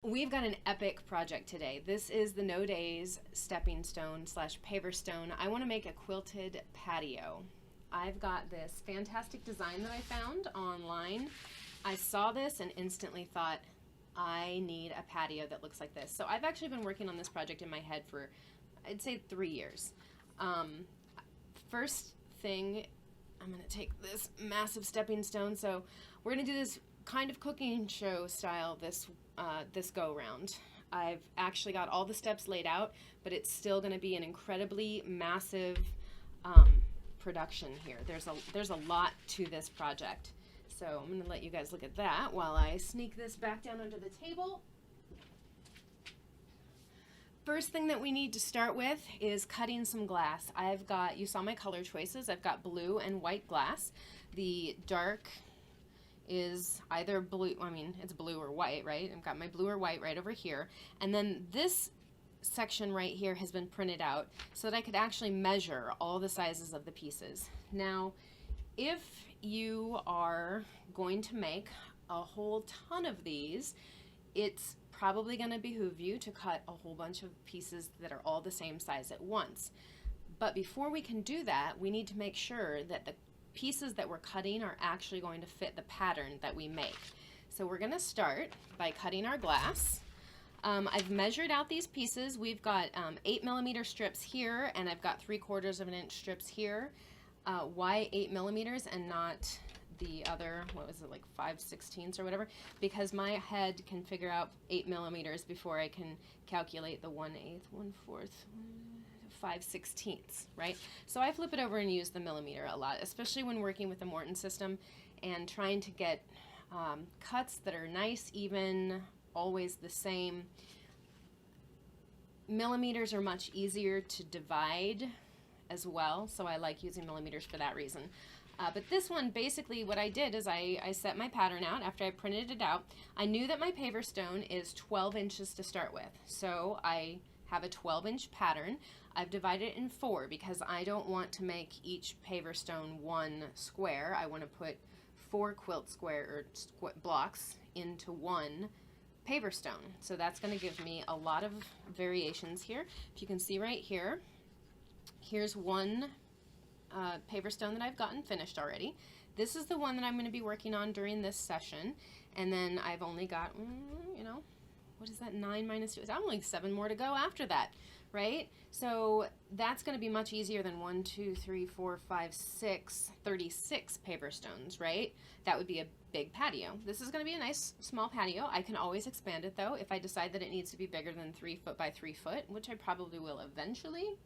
We've got an epic project today. This is the No Days stepping stone slash paver stone. I want to make a quilted patio. I've got this fantastic design that I found online. I saw this and instantly thought, I need a patio that looks like this. So I've actually been working on this project in my head for, I'd say, 3 years. First thing, I'm going to take this massive stepping stone. So we're going to do this kind of cooking show style this go round. I've actually got all the steps laid out, but it's still going to be an incredibly massive production here. There's a lot to this project. So I'm going to let you guys look at that while I sneak this back down under the table. First thing that we need to start with is cutting some glass. You saw my color choices. I've got blue and white glass. The dark is either blue, it's blue or white, right? I've got my blue or white right over here. And then this section right here has been printed out so that I could actually measure all the sizes of the pieces. Now, if you are going to make a whole ton of these, it's probably going to behoove you to cut a whole bunch of pieces that are all the same size at once. But before we can do that, we need to make sure that the pieces that we're cutting are actually going to fit the pattern that we make. So we're going to start by cutting our glass. I've measured out these pieces. We've got 8mm strips here, and I've got 3/4 of an inch strips here. Why 8mm and not the other, what was it, like 5/16 or whatever? Because my head can figure out 8mm before I can calculate the 1/8, 1/4, 5/16, right? So I flip it over and use the millimeter a lot, especially when working with the Morton system and trying to get cuts that are nice, even, always the same. Millimeters are much easier to divide as well, so I like using millimeters for that reason. But this one, basically what I did is I set my pattern out after I printed it out. I knew that my paver stone is 12 inches to start with, so I have a 12-inch pattern. I've divided it in 4 because I don't want to make each paver stone one square. I want to put 4 quilt square or blocks into one paver stone. So that's going to give me a lot of variations here. If you can see right here, here's one paver stone that I've gotten finished already. This is the one that I'm going to be working on during this session, and then I've only got, what is that, 9 minus 2? I'm only 7 more to go after that, right? So that's going to be much easier than 1, 2, 3, 4, 5, 6, 36 paver stones, right? That would be a big patio. This is going to be a nice small patio. I can always expand it though if I decide that it needs to be bigger than 3 foot by 3 foot, which I probably will eventually.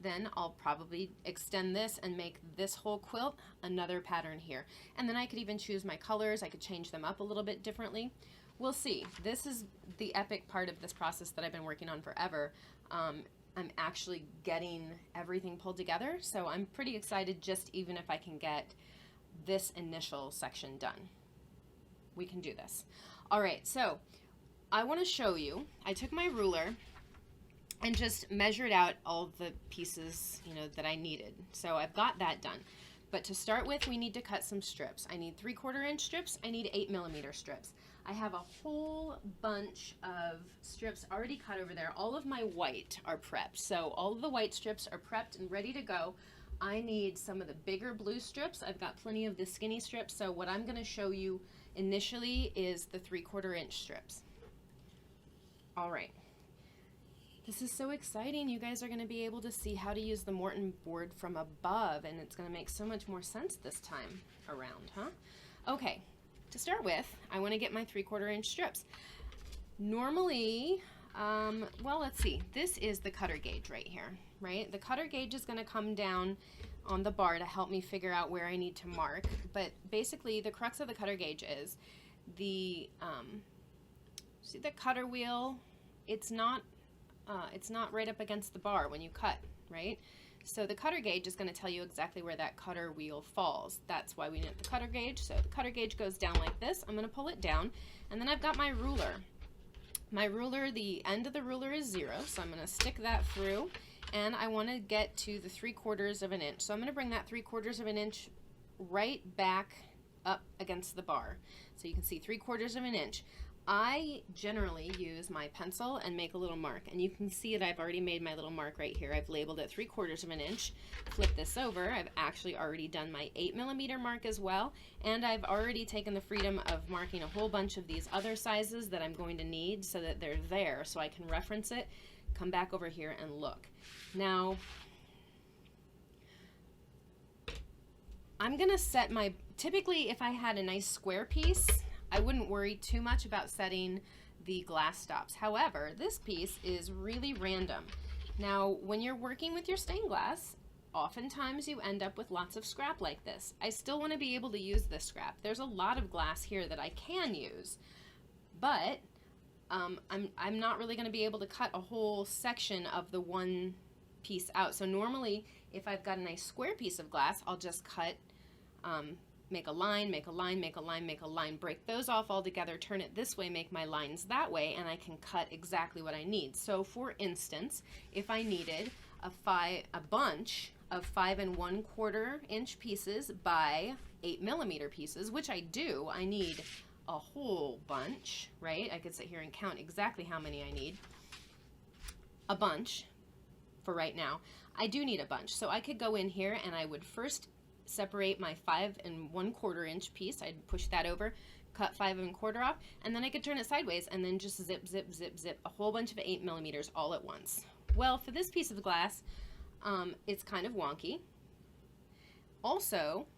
Then I'll probably extend this and make this whole quilt another pattern here. And then I could even choose my colors. I could change them up a little bit differently. We'll see. This is the epic part of this process that I've been working on forever. I'm actually getting everything pulled together, so I'm pretty excited just even if I can get this initial section done. We can do this. All right, so I want to show you, I took my ruler and just measured out all the pieces, that I needed. So I've got that done. But to start with, we need to cut some strips. I need 3/4 inch strips. I need 8mm strips. I have a whole bunch of strips already cut over there. All of my white are prepped. So all of the white strips are prepped and ready to go. I need some of the bigger blue strips. I've got plenty of the skinny strips. So what I'm going to show you initially is the 3/4 inch strips. All right. This is so exciting. You guys are going to be able to see how to use the Morton board from above, and it's going to make so much more sense this time around, huh? Okay, to start with, I want to get my 3/4 inch strips. Normally, well, let's see. This is the cutter gauge right here, right? The cutter gauge is going to come down on the bar to help me figure out where I need to mark, but basically the crux of the cutter gauge is the, see the cutter wheel? It's not right up against the bar when you cut, right? So the cutter gauge is going to tell you exactly where that cutter wheel falls. That's why we need the cutter gauge. So the cutter gauge goes down like this. I'm going to pull it down, and then I've got my ruler. My ruler, the end of the ruler is 0, so I'm going to stick that through, and I want to get to the 3/4 of an inch. So I'm going to bring that 3/4 of an inch right back up against the bar. So you can see 3/4 of an inch. I generally use my pencil and make a little mark, and you can see that I've already made my little mark right here. I've labeled it 3/4 of an inch. Flip this over, I've actually already done my 8mm mark as well, and I've already taken the freedom of marking a whole bunch of these other sizes that I'm going to need so that they're there so I can reference it, come back over here and look. Now, I'm gonna set my, typically if I had a nice square piece, I wouldn't worry too much about setting the glass stops. However, this piece is really random. Now, when you're working with your stained glass, oftentimes you end up with lots of scrap like this. I still want to be able to use this scrap. There's a lot of glass here that I can use, but I'm not really going to be able to cut a whole section of the one piece out. So normally, if I've got a nice square piece of glass, I'll just cut, make a line, make a line, make a line, make a line, break those off all together, turn it this way, make my lines that way, and I can cut exactly what I need. So for instance, if I needed a bunch of 5 1/4 inch pieces by 8mm pieces, which I do, I need a whole bunch, right? I could sit here and count exactly how many I need. A bunch for right now. I do need a bunch. So I could go in here and I would first separate my 5 1/4 inch piece. I'd push that over, cut 5 1/4 off, and then I could turn it sideways and then just zip, zip, zip, zip, a whole bunch of 8mm all at once. Well, for this piece of glass, it's kind of wonky. Also,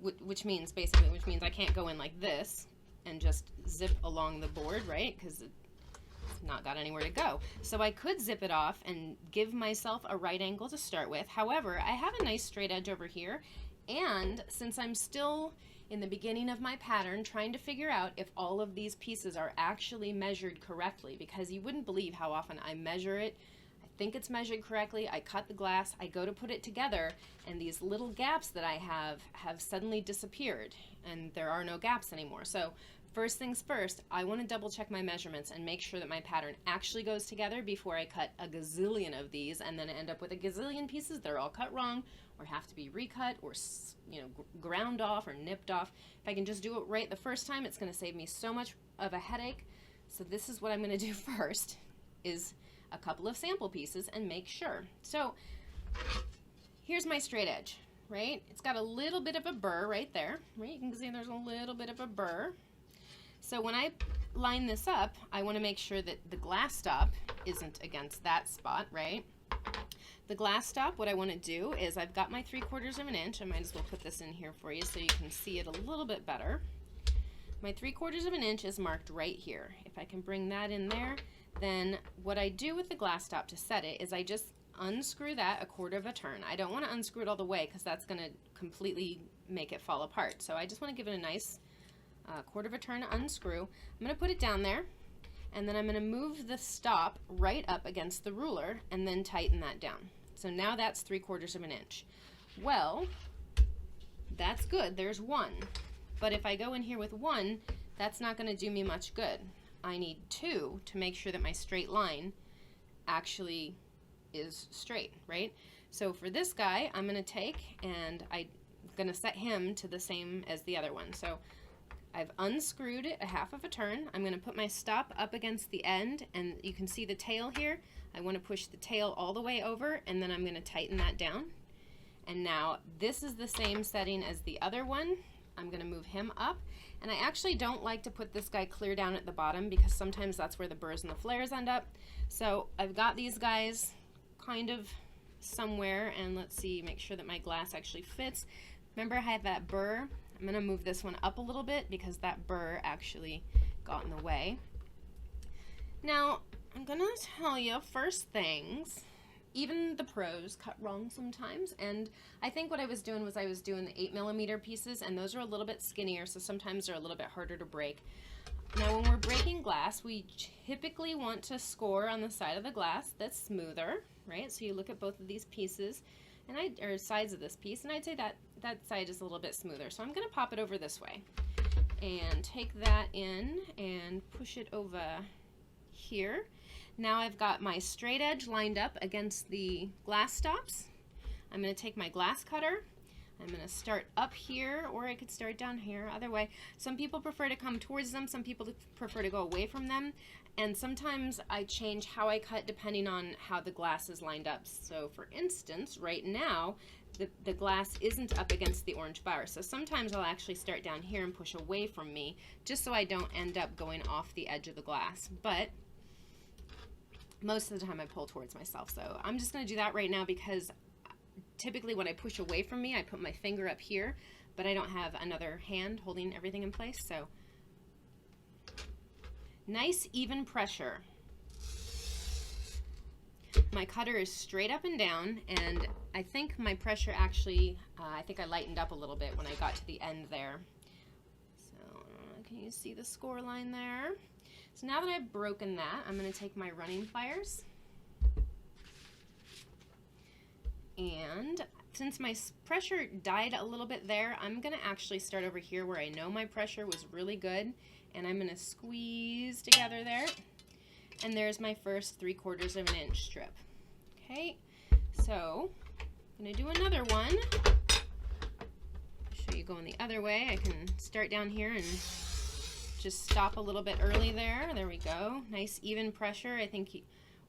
which means I can't go in like this and just zip along the board, right? Because it's not got anywhere to go. So I could zip it off and give myself a right angle to start with. However, I have a nice straight edge over here, and since I'm still in the beginning of my pattern trying to figure out if all of these pieces are actually measured correctly, because you wouldn't believe how often I measure it, I think it's measured correctly, I cut the glass, I go to put it together, and these little gaps that I have suddenly disappeared, and there are no gaps anymore. So first things first, I want to double check my measurements and make sure that my pattern actually goes together before I cut a gazillion of these and then end up with a gazillion pieces that are all cut wrong or have to be recut or, you know, ground off or nipped off. If I can just do it right the first time, it's going to save me so much of a headache. So this is what I'm going to do first, is a couple of sample pieces and make sure. So here's my straight edge, right? It's got a little bit of a burr right there, right? You can see there's a little bit of a burr. So when I line this up, I want to make sure that the glass stop isn't against that spot, right? The glass stop, what I want to do is I've got my 3/4 of an inch. I might as well put this in here for you so you can see it a little bit better. My 3/4 of an inch is marked right here. If I can bring that in there, then what I do with the glass stop to set it is I just unscrew that 1/4 of a turn. I don't want to unscrew it all the way because that's going to completely make it fall apart. So I just want to give it a nice 1/4 of a turn to unscrew. I'm going to put it down there, and then I'm going to move the stop right up against the ruler and then tighten that down. So now that's 3/4 of an inch. Well, that's good. There's one. But if I go in here with one, that's not going to do me much good. I need two to make sure that my straight line actually is straight, right? So for this guy, I'm going to take and I'm going to set him to the same as the other one. So I've unscrewed it 1/2 of a turn. I'm going to put my stop up against the end, and you can see the tail here. I want to push the tail all the way over, and then I'm going to tighten that down. And now this is the same setting as the other one. I'm going to move him up, and I actually don't like to put this guy clear down at the bottom because sometimes that's where the burrs and the flares end up. So I've got these guys kind of somewhere, and let's see, make sure that my glass actually fits. Remember I have that burr? I'm going to move this one up a little bit because that burr actually got in the way. Now, I'm going to tell you, first things, even the pros cut wrong sometimes, and I think what I was doing was I was doing the 8mm pieces, and those are a little bit skinnier, so sometimes they're a little bit harder to break. Now, when we're breaking glass, we typically want to score on the side of the glass that's smoother, right? So you look at both of these pieces, or sides of this piece, and I'd say that side is a little bit smoother. So I'm going to pop it over this way and take that in and push it over here. Now I've got my straight edge lined up against the glass stops. I'm going to take my glass cutter. I'm going to start up here, or I could start down here, either way. Some people prefer to come towards them, some people prefer to go away from them, and sometimes I change how I cut depending on how the glass is lined up. So for instance, right now, the glass isn't up against the orange bar, so sometimes I'll actually start down here and push away from me, just so I don't end up going off the edge of the glass. But most of the time I pull towards myself, so I'm just going to do that right now because typically when I push away from me, I put my finger up here, but I don't have another hand holding everything in place. So nice even pressure. My cutter is straight up and down, and I think my pressure actually, I think I lightened up a little bit when I got to the end there. So can you see the score line there? So now that I've broken that, I'm going to take my running pliers. And since my pressure died a little bit there, I'm going to actually start over here where I know my pressure was really good, and I'm going to squeeze together there. And there's my first 3/4 of an inch strip. Okay, so I'm going to do another one. Show you going the other way. I can start down here and just stop a little bit early there. There we go. Nice even pressure. I think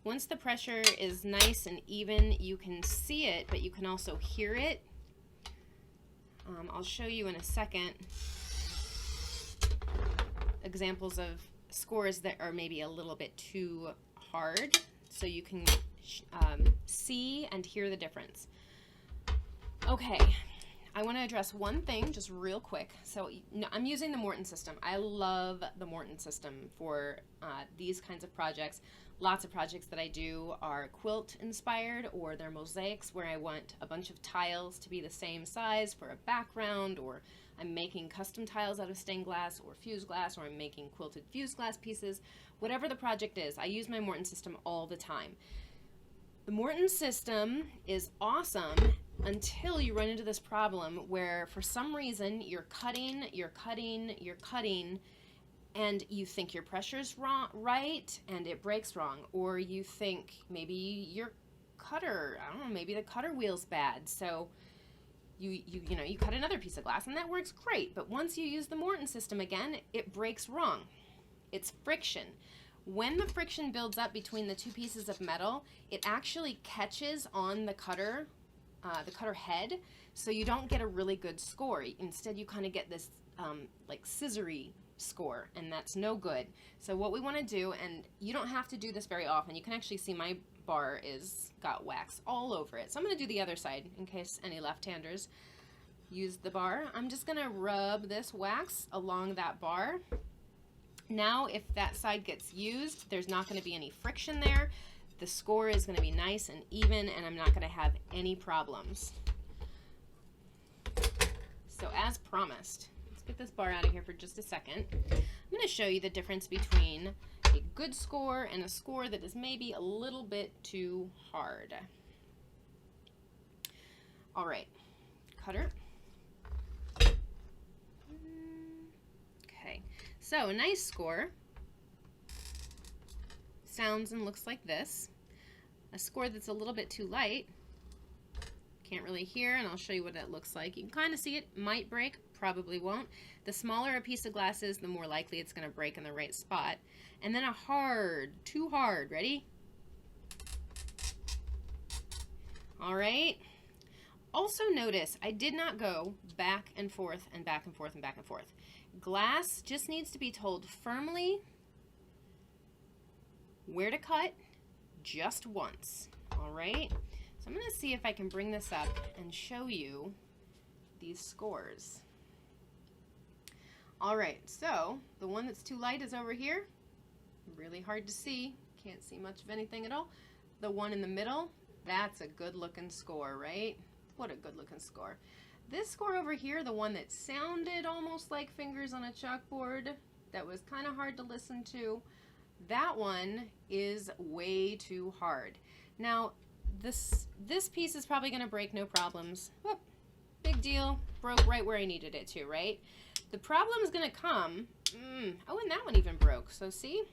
once the pressure is nice and even, you can see it, but you can also hear it. I'll show you in a second examples of scores that are maybe a little bit too hard, so you can see and hear the difference. Okay, I want to address one thing just real quick. So I'm using the Morton system. I love the Morton system for these kinds of projects. Lots of projects that I do are quilt inspired, or they're mosaics where I want a bunch of tiles to be the same size for a background, or I'm making custom tiles out of stained glass or fused glass, or I'm making quilted fused glass pieces. Whatever the project is, I use my Morton system all the time. The Morton system is awesome until you run into this problem where for some reason you're cutting, and you think your pressure's wrong, right, and it breaks wrong, or you think maybe your cutter, I don't know, maybe the cutter wheel's bad, so you cut another piece of glass and that works great, but once you use the Morton system again, it breaks wrong. It's friction. When the friction builds up between the two pieces of metal, it actually catches on the cutter head, so you don't get a really good score. Instead, you kind of get this like scissory score, and that's no good. So what we want to do, and you don't have to do this very often, you can actually see my bar is got wax all over it. So I'm going to do the other side in case any left-handers use the bar. I'm just going to rub this wax along that bar. Now if that side gets used, there's not going to be any friction there. The score is going to be nice and even, and I'm not going to have any problems. So as promised, let's get this bar out of here for just a second. I'm going to show you the difference between a good score and a score that is maybe a little bit too hard. All right, cutter. Okay, so a nice score sounds and looks like this. A score that's a little bit too light, can't really hear, and I'll show you what it looks like. You can kind of see it might break, probably won't. The smaller a piece of glass is, the more likely it's going to break in the right spot. And then a hard, too hard, ready? All right. Also notice I did not go back and forth and back and forth and back and forth. Glass just needs to be told firmly where to cut just once. All right. So I'm going to see if I can bring this up and show you these scores. All right, so the one that's too light is over here. Really hard to see. Can't see much of anything at all. The one in the middle, that's a good looking score, right? What a good looking score. This score over here, the one that sounded almost like fingers on a chalkboard, that was kind of hard to listen to, that one is way too hard. Now, this piece is probably going to break no problems. Whoop, big deal, broke right where I needed it to, right? The problem is going to come, oh, and that one even broke, so see?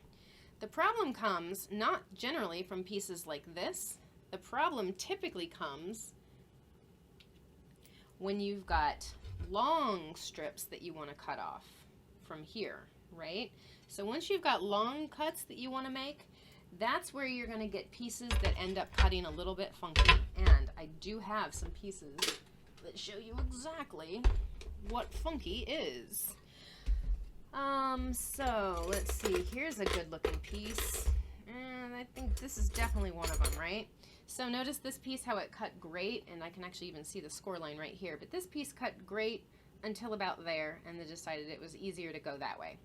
The problem comes not generally from pieces like this. The problem typically comes when you've got long strips that you want to cut off from here, right? So once you've got long cuts that you want to make, that's where you're going to get pieces that end up cutting a little bit funky. And I do have some pieces that show you exactly what funky is. So let's see, here's a good looking piece, and I think this is definitely one of them, right? So notice this piece, how it cut great, and I can actually even see the score line right here, but this piece cut great until about there, and they decided it was easier to go that way.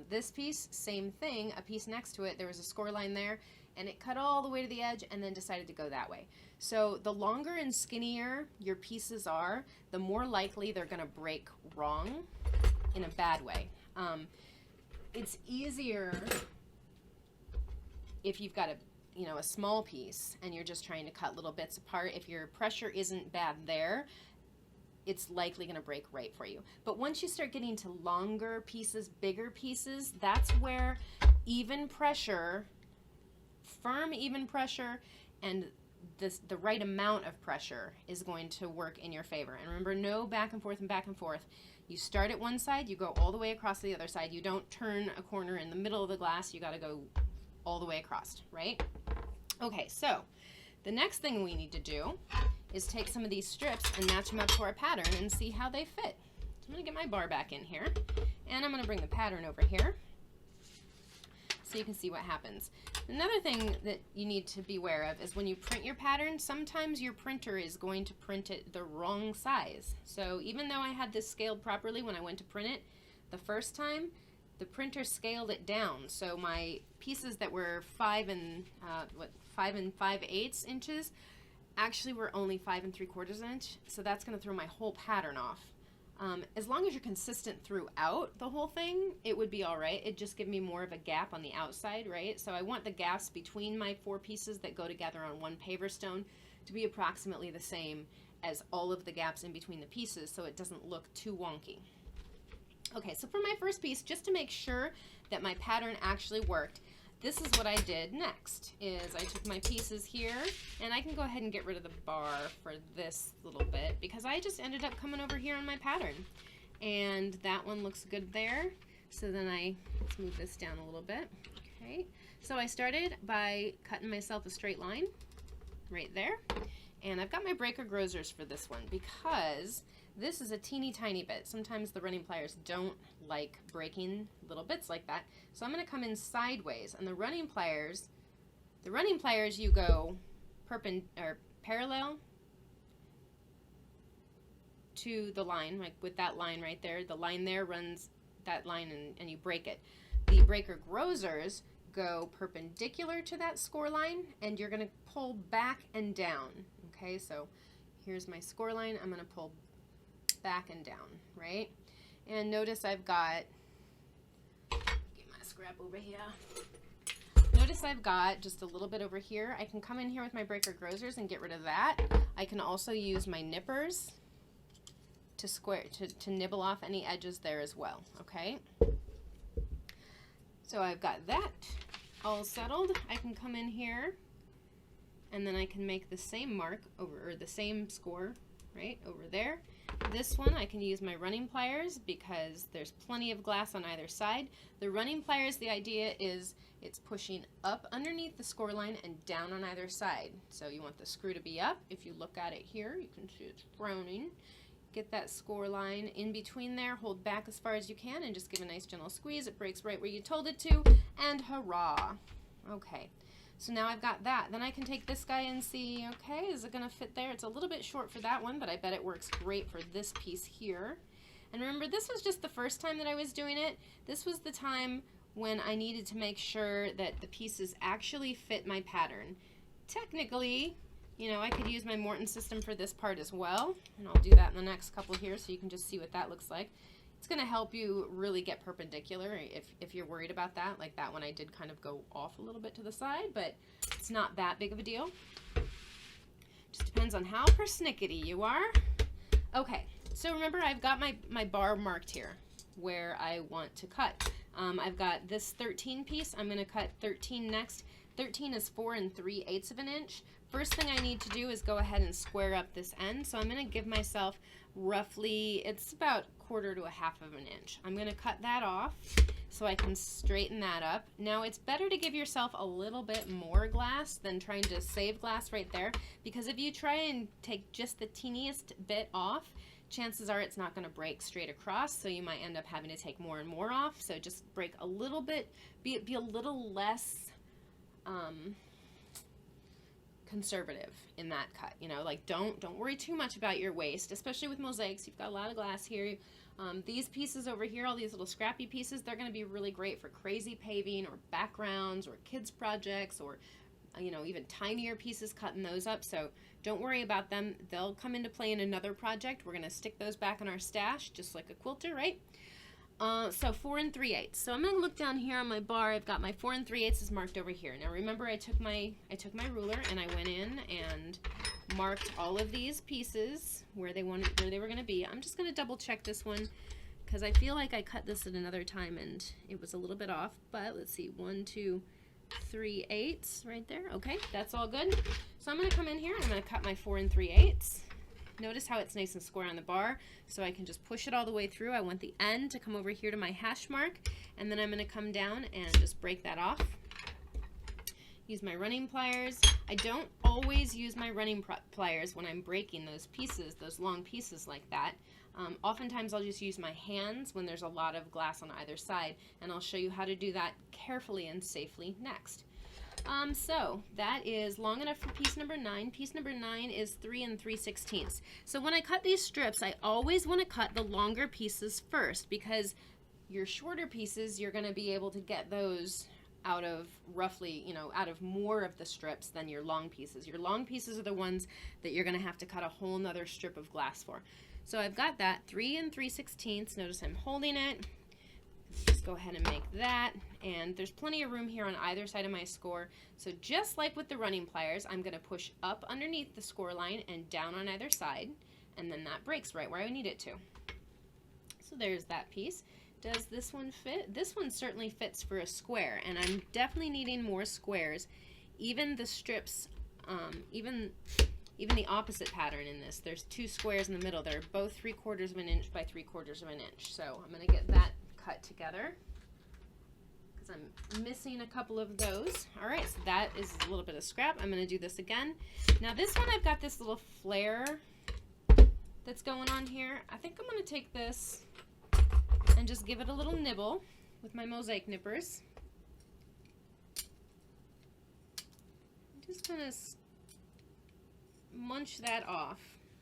This piece, same thing, a piece next to it, there was a score line there, and it cut all the way to the edge and then decided to go that way. So the longer and skinnier your pieces are, the more likely they're going to break wrong in a bad way. It's easier if you've got a small piece and you're just trying to cut little bits apart. If your pressure isn't bad there, it's likely going to break right for you. But once you start getting to longer pieces, bigger pieces, that's where even pressure, firm even pressure, and the right amount of pressure is going to work in your favor. And remember, no back and forth and back and forth. You start at one side, you go all the way across to the other side. You don't turn a corner in the middle of the glass. You got to go all the way across, right? Okay, so the next thing we need to do is take some of these strips and match them up to our pattern and see how they fit. So I'm going to get my bar back in here, and I'm going to bring the pattern over here so you can see what happens. Another thing that you need to be aware of is when you print your pattern, sometimes your printer is going to print it the wrong size. So even though I had this scaled properly when I went to print it the first time, the printer scaled it down. So my pieces that were 5 and 5/8 inches actually were only 5 3/4 inch. So that's going to throw my whole pattern off. As long as you're consistent throughout the whole thing, it would be all right. It'd just give me more of a gap on the outside, right? So I want the gaps between my 4 pieces that go together on one paver stone to be approximately the same as all of the gaps in between the pieces, so it doesn't look too wonky. Okay, so for my first piece, just to make sure that my pattern actually worked, this is what I did next, is I took my pieces here, and I can go ahead and get rid of the bar for this little bit, because I just ended up coming over here on my pattern. And that one looks good there. So then let's move this down a little bit. Okay, so I started by cutting myself a straight line right there. And I've got my breaker grosers for this one because this is a teeny tiny bit. Sometimes the running pliers don't like breaking little bits like that. So I'm going to come in sideways, and the running pliers you go parallel to the line, like with that line right there. The line there runs that line, and you break it. The breaker grosers go perpendicular to that score line, and you're going to pull back and down. Okay, so here's my score line. I'm going to pull back and down, right? And notice I've got, get my scrap over here. Notice I've got just a little bit over here. I can come in here with my breaker grosers and get rid of that. I can also use my nippers to nibble off any edges there as well, okay? So I've got that all settled. I can come in here, and then I can make the same mark over, or the same score right over there. This one I can use my running pliers because there's plenty of glass on either side. The running pliers, the idea is it's pushing up underneath the score line and down on either side. So you want the screw to be up. If you look at it here, you can see it's frowning. Get that score line in between there, hold back as far as you can, and just give a nice gentle squeeze. It breaks right where you told it to, and hurrah. Okay, so now I've got that. Then I can take this guy and see, okay, is it going to fit there? It's a little bit short for that one, but I bet it works great for this piece here. And remember, this was just the first time that I was doing it. This was the time when I needed to make sure that the pieces actually fit my pattern. Technically, you know, I could use my Morton system for this part as well, and I'll do that in the next couple here so you can just see what that looks like. It's going to help you really get perpendicular if you're worried about that. Like that one I did kind of go off a little bit to the side, but it's not that big of a deal. Just depends on how persnickety you are. Okay, so remember I've got my bar marked here where I want to cut. I've got this 13 piece. I'm going to cut 13 next. 13 is 4 3/8 of an inch. first thing I need to do is go ahead and square up this end. So I'm going to give myself roughly, it's about 1/4 to 1/2 of an inch. I'm going to cut that off so I can straighten that up. Now it's better to give yourself a little bit more glass than trying to save glass right there, because if you try and take just the teeniest bit off, chances are it's not going to break straight across, so you might end up having to take more and more off. So just break a little bit, be a little less conservative in that cut. You know, like don't worry too much about your waste, especially with mosaics. You've got a lot of glass here. These pieces over here, all these little scrappy pieces, they're going to be really great for crazy paving or backgrounds or kids projects, or you know, even tinier pieces, cutting those up. So don't worry about them. They'll come into play in another project. We're going to stick those back in our stash just like a quilter, right? So 4 3/8. So I'm going to look down here on my bar. I've got my 4 3/8 is marked over here. Now remember, I took my ruler and I went in and marked all of these pieces where they were going to be. I'm just going to double check this one because I feel like I cut this at another time and it was a little bit off. But let's see, 1 2 3/8 right there. Okay, that's all good. So I'm going to come in here and I'm going to cut my 4 3/8. Notice how it's nice and square on the bar, so I can just push it all the way through. I want the end to come over here to my hash mark, and then I'm going to come down and just break that off. Use my running pliers. I don't always use my running pliers when I'm breaking those pieces, those long pieces like that. Oftentimes I'll just use my hands when there's a lot of glass on either side, and I'll show you how to do that carefully and safely next. So that is long enough for piece number 9. Piece number 9 is 3 3/16. So when I cut these strips, I always want to cut the longer pieces first, because your shorter pieces, you're going to be able to get those out of roughly, you know, out of more of the strips than your long pieces. Your long pieces are the ones that you're going to have to cut a whole nother strip of glass for. So I've got that 3 3/16. Notice I'm holding it. Just go ahead and make that, and there's plenty of room here on either side of my score. So just like with the running pliers, I'm going to push up underneath the score line and down on either side, and then that breaks right where I need it to. So there's that piece. Does this one fit? This one certainly fits for a square, and I'm definitely needing more squares. Even the strips, even the opposite pattern in this, there's 2 squares in the middle. They're both 3/4 of an inch by 3/4 of an inch. So I'm going to get that cut together because I'm missing a couple of those. All right, so that is a little bit of scrap. I'm going to do this again. Now this one, I've got this little flare that's going on here. I think I'm going to take this and just give it a little nibble with my mosaic nippers. I'm just going to munch that off.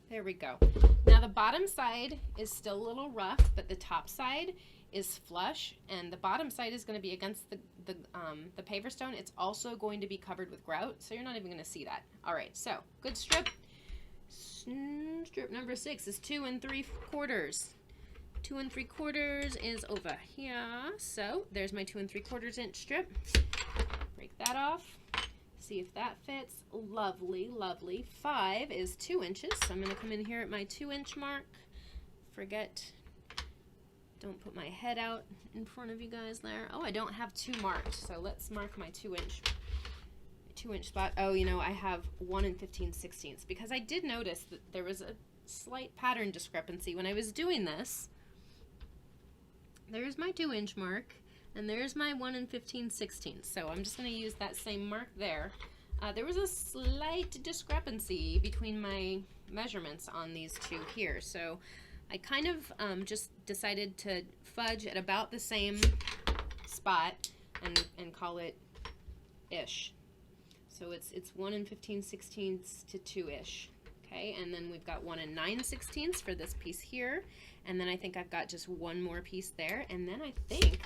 There we go. Now the bottom side is still a little rough, but the top side is flush, and the bottom side is going to be against the paver stone. It's also going to be covered with grout, so you're not even going to see that. All right, so good strip. Strip number 6 is 2 3/4. 2 3/4 is over here. So there's my 2 3/4 inch strip. Break that off. See if that fits. Lovely, lovely. 5 is 2 inches. So I'm going to come in here at my 2-inch mark. Don't put my head out in front of you guys there. Oh, I don't have 2 marked. So let's mark my 2-inch spot. Oh, you know, I have 1 15/16 because I did notice that there was a slight pattern discrepancy when I was doing this. There's my 2-inch mark, and there's my 1 15/16. So I'm just going to use that same mark there. There was a slight discrepancy between my measurements on these 2 here. So I kind of just decided to fudge at about the same spot and call it ish. So it's 1 15/16 to 2-ish. Okay, and then we've got 1 9/16 for this piece here, and then I think I've got just one more piece there, and then I think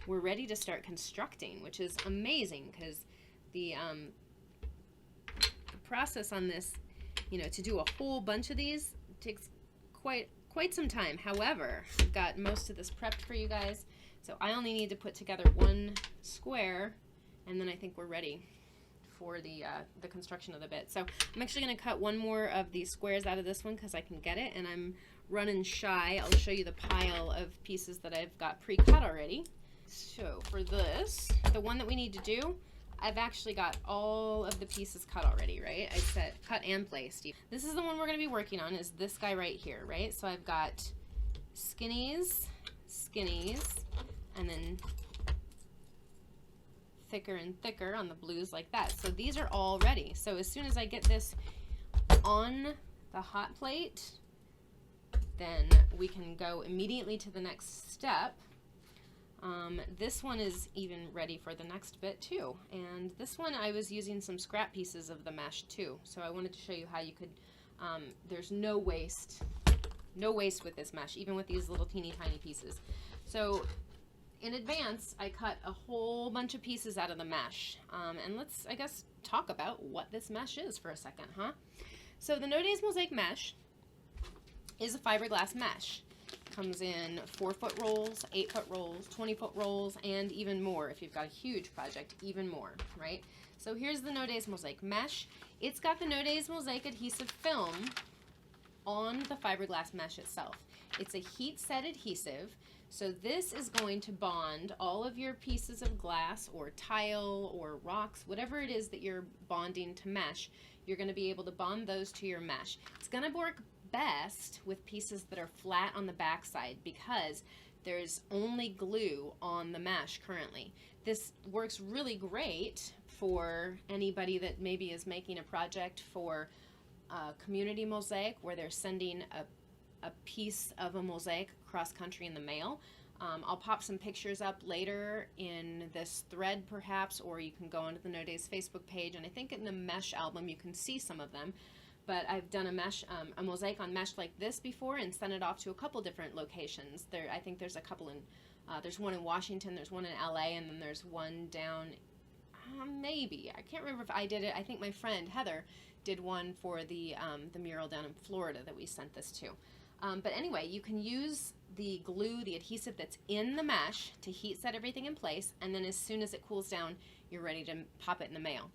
we're ready to start constructing, which is amazing because the process on this, you know, to do a whole bunch of these takes quite some time. However, I've got most of this prepped for you guys, so I only need to put together 1 square, and then I think we're ready for the construction of the bit. So I'm actually going to cut 1 more of these squares out of this one because I can get it, and I'm running shy. I'll show you the pile of pieces that I've got pre-cut already. So for this, the one that we need to do, I've actually got all of the pieces cut already, right? I said cut and placed. This is the one we're going to be working on, is this guy right here, right? So I've got skinnies, and then thicker and thicker on the blues like that. So these are all ready. So as soon as I get this on the hot plate, then we can go immediately to the next step. This one is even ready for the next bit too. And this one I was using some scrap pieces of the mesh too. So I wanted to show you how you could, there's no waste with this mesh, even with these little teeny tiny pieces. So in advance, I cut a whole bunch of pieces out of the mesh. And let's, I guess, talk about what this mesh is for a second, huh? So the No Days Mosaic Mesh is a fiberglass mesh. Comes in 4-foot rolls, 8-foot rolls, 20-foot rolls, and even more. If you've got a huge project, even more, right? So here's the No Days Mosaic Mesh. It's got the No Days Mosaic adhesive film on the fiberglass mesh itself. It's a heat set adhesive, so this is going to bond all of your pieces of glass or tile or rocks, whatever it is that you're bonding to mesh. You're going to be able to bond those to your mesh. It's going to work best with pieces that are flat on the backside because there's only glue on the mesh currently. This works really great for anybody that maybe is making a project for community mosaic where they're sending a piece of a mosaic cross country in the mail. I'll pop some pictures up later in this thread perhaps, or you can go onto the No Days Facebook page, and I think in the mesh album you can see some of them. But I've done a mosaic on mesh like this before and sent it off to a couple different locations. I think there's a couple in, there's one in Washington, there's one in LA, and then there's one down, maybe, I can't remember if I did it. I think my friend Heather did one for the mural down in Florida that we sent this to. But anyway, you can use the glue, the adhesive that's in the mesh to heat set everything in place, and then as soon as it cools down, you're ready to pop it in the mail.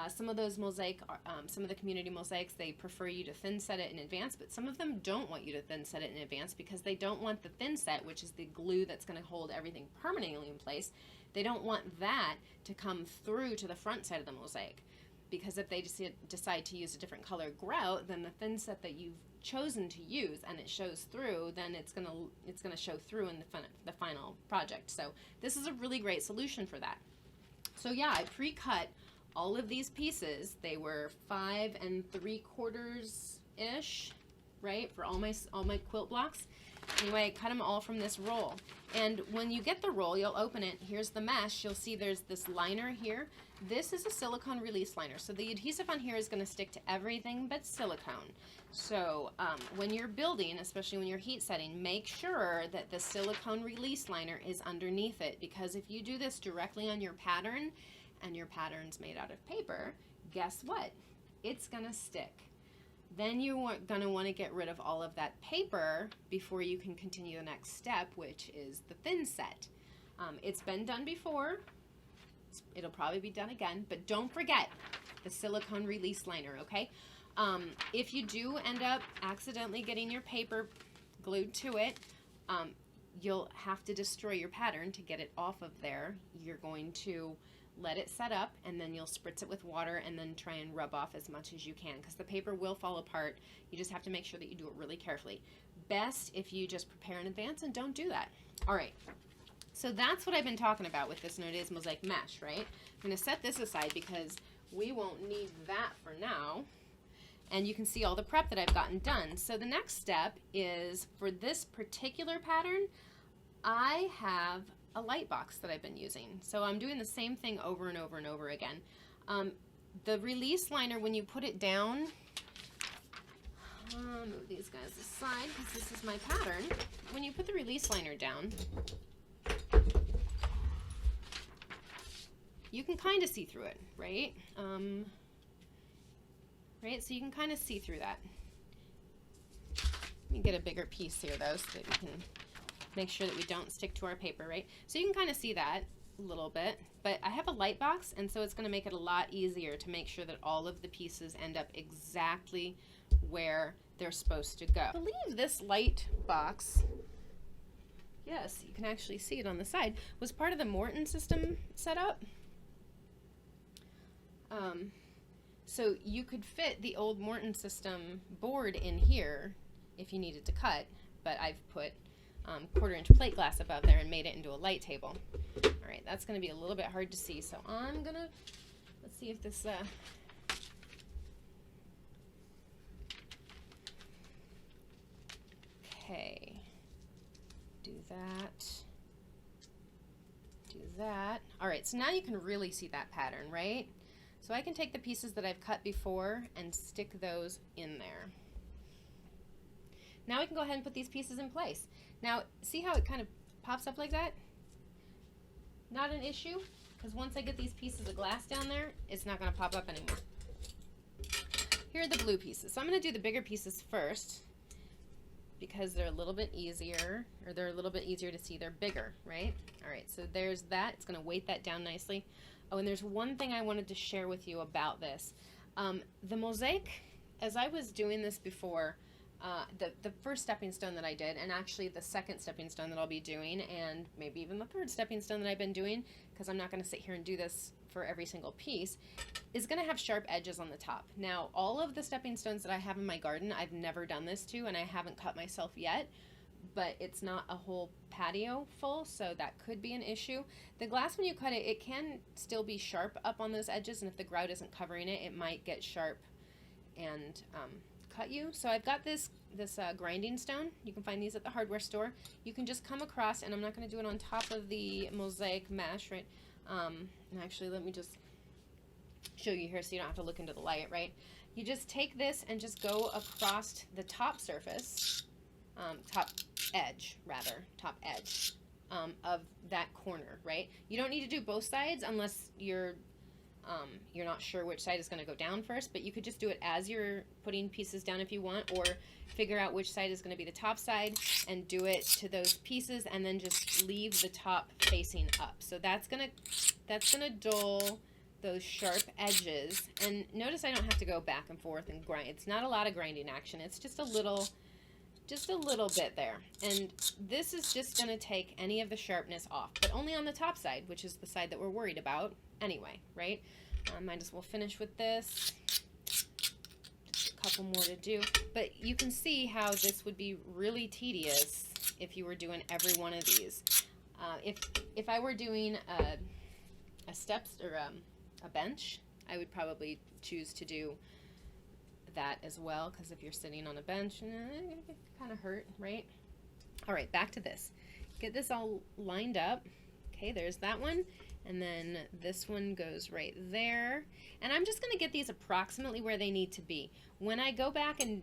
Some of those mosaic, some of the community mosaics, they prefer you to thin set it in advance, but some of them don't want you to thin set it in advance because they don't want the thin set, which is the glue that's going to hold everything permanently in place. They don't want that to come through to the front side of the mosaic, because if they decide to use a different color grout, then the thin set that you've chosen to use and it shows through, then it's gonna show through in the final project. So this is a really great solution for that. So yeah, I pre-cut all of these pieces. They were 5 3/4 ish, right, for all my quilt blocks. Anyway, I cut them all from this roll. And when you get the roll, you'll open it. Here's the mesh. You'll see there's this liner here. This is a silicone release liner. So the adhesive on here is going to stick to everything but silicone. So when you're building, especially when you're heat setting, make sure that the silicone release liner is underneath it, because if you do this directly on your pattern and your pattern's made out of paper, guess what? It's going to stick. Then you're going to want to get rid of all of that paper before you can continue the next step, which is the thin set. It's been done before. It'll probably be done again, but don't forget the silicone release liner, okay? If you do end up accidentally getting your paper glued to it, you'll have to destroy your pattern to get it off of there. You're going to let it set up, and then you'll spritz it with water and then try and rub off as much as you can, because the paper will fall apart. You just have to make sure that you do it really carefully. Best if you just prepare in advance and don't do that. All right, so that's what I've been talking about with this No Days Mosaic Mesh, right? I'm going to set this aside because we won't need that for now. And you can see all the prep that I've gotten done. So the next step is, for this particular pattern, I have a light box that I've been using. So I'm doing the same thing over and over and over again. The release liner, when you put it down, move these guys aside because this is my pattern. When you put the release liner down, you can kind of see through it, right? Right, so you can kind of see through that. Let me get a bigger piece here though, so that we can make sure that we don't stick to our paper, right? So you can kind of see that a little bit, but I have a light box, and so it's going to make it a lot easier to make sure that all of the pieces end up exactly where they're supposed to go. I believe this light box, yes, you can actually see it on the side, was part of the Morton system setup. So you could fit the old Morton system board in here if you needed to cut, but I've put 1/4-inch plate glass above there and made it into a light table. All right, that's going to be a little bit hard to see, so I'm going to, let's see if this, okay, do that. Do that. All right, so now you can really see that pattern, right? So I can take the pieces that I've cut before and stick those in there. Now we can go ahead and put these pieces in place. Now, see how it kind of pops up like that? Not an issue, because once I get these pieces of glass down there, it's not going to pop up anymore. Here are the blue pieces. So I'm going to do the bigger pieces first, because they're a little bit easier, or they're a little bit easier to see. They're bigger, right? All right, so there's that. It's going to weight that down nicely. Oh, and there's one thing I wanted to share with you about this. The mosaic, as I was doing this before, the first stepping stone that I did, and actually the second stepping stone that I'll be doing, and maybe even the third stepping stone that I've been doing, because I'm not going to sit here and do this for every single piece, is going to have sharp edges on the top. Now, all of the stepping stones that I have in my garden, I've never done this to, and I haven't cut myself yet, but it's not a whole patio full, so that could be an issue. The glass, when you cut it, it can still be sharp up on those edges, and if the grout isn't covering it, it might get sharp and cut you. So I've got this grinding stone. You can find these at the hardware store. You can just come across, and I'm not going to do it on top of the mosaic mesh, right? And actually, let me just show you here so you don't have to look into the light, right? You just take this and just go across the top surface, top edge of that corner, right? You don't need to do both sides unless you're not sure which side is going to go down first, but you could just do it as you're putting pieces down if you want, or figure out which side is going to be the top side and do it to those pieces, and then just leave the top facing up. So that's gonna dull those sharp edges. And notice I don't have to go back and forth and grind. It's not a lot of grinding action. It's just a little bit there. And this is just going to take any of the sharpness off, but only on the top side, which is the side that we're worried about anyway, right? Might as well finish with this. Just a couple more to do. But you can see how this would be really tedious if you were doing every one of these. If I were doing a steps or a bench, I would probably choose to do that as well, because if you're sitting on a bench, it kind of hurt, right? All right, back to this. Get this all lined up. Okay, there's that one, and then this one goes right there. And I'm just going to get these approximately where they need to be. When I go back and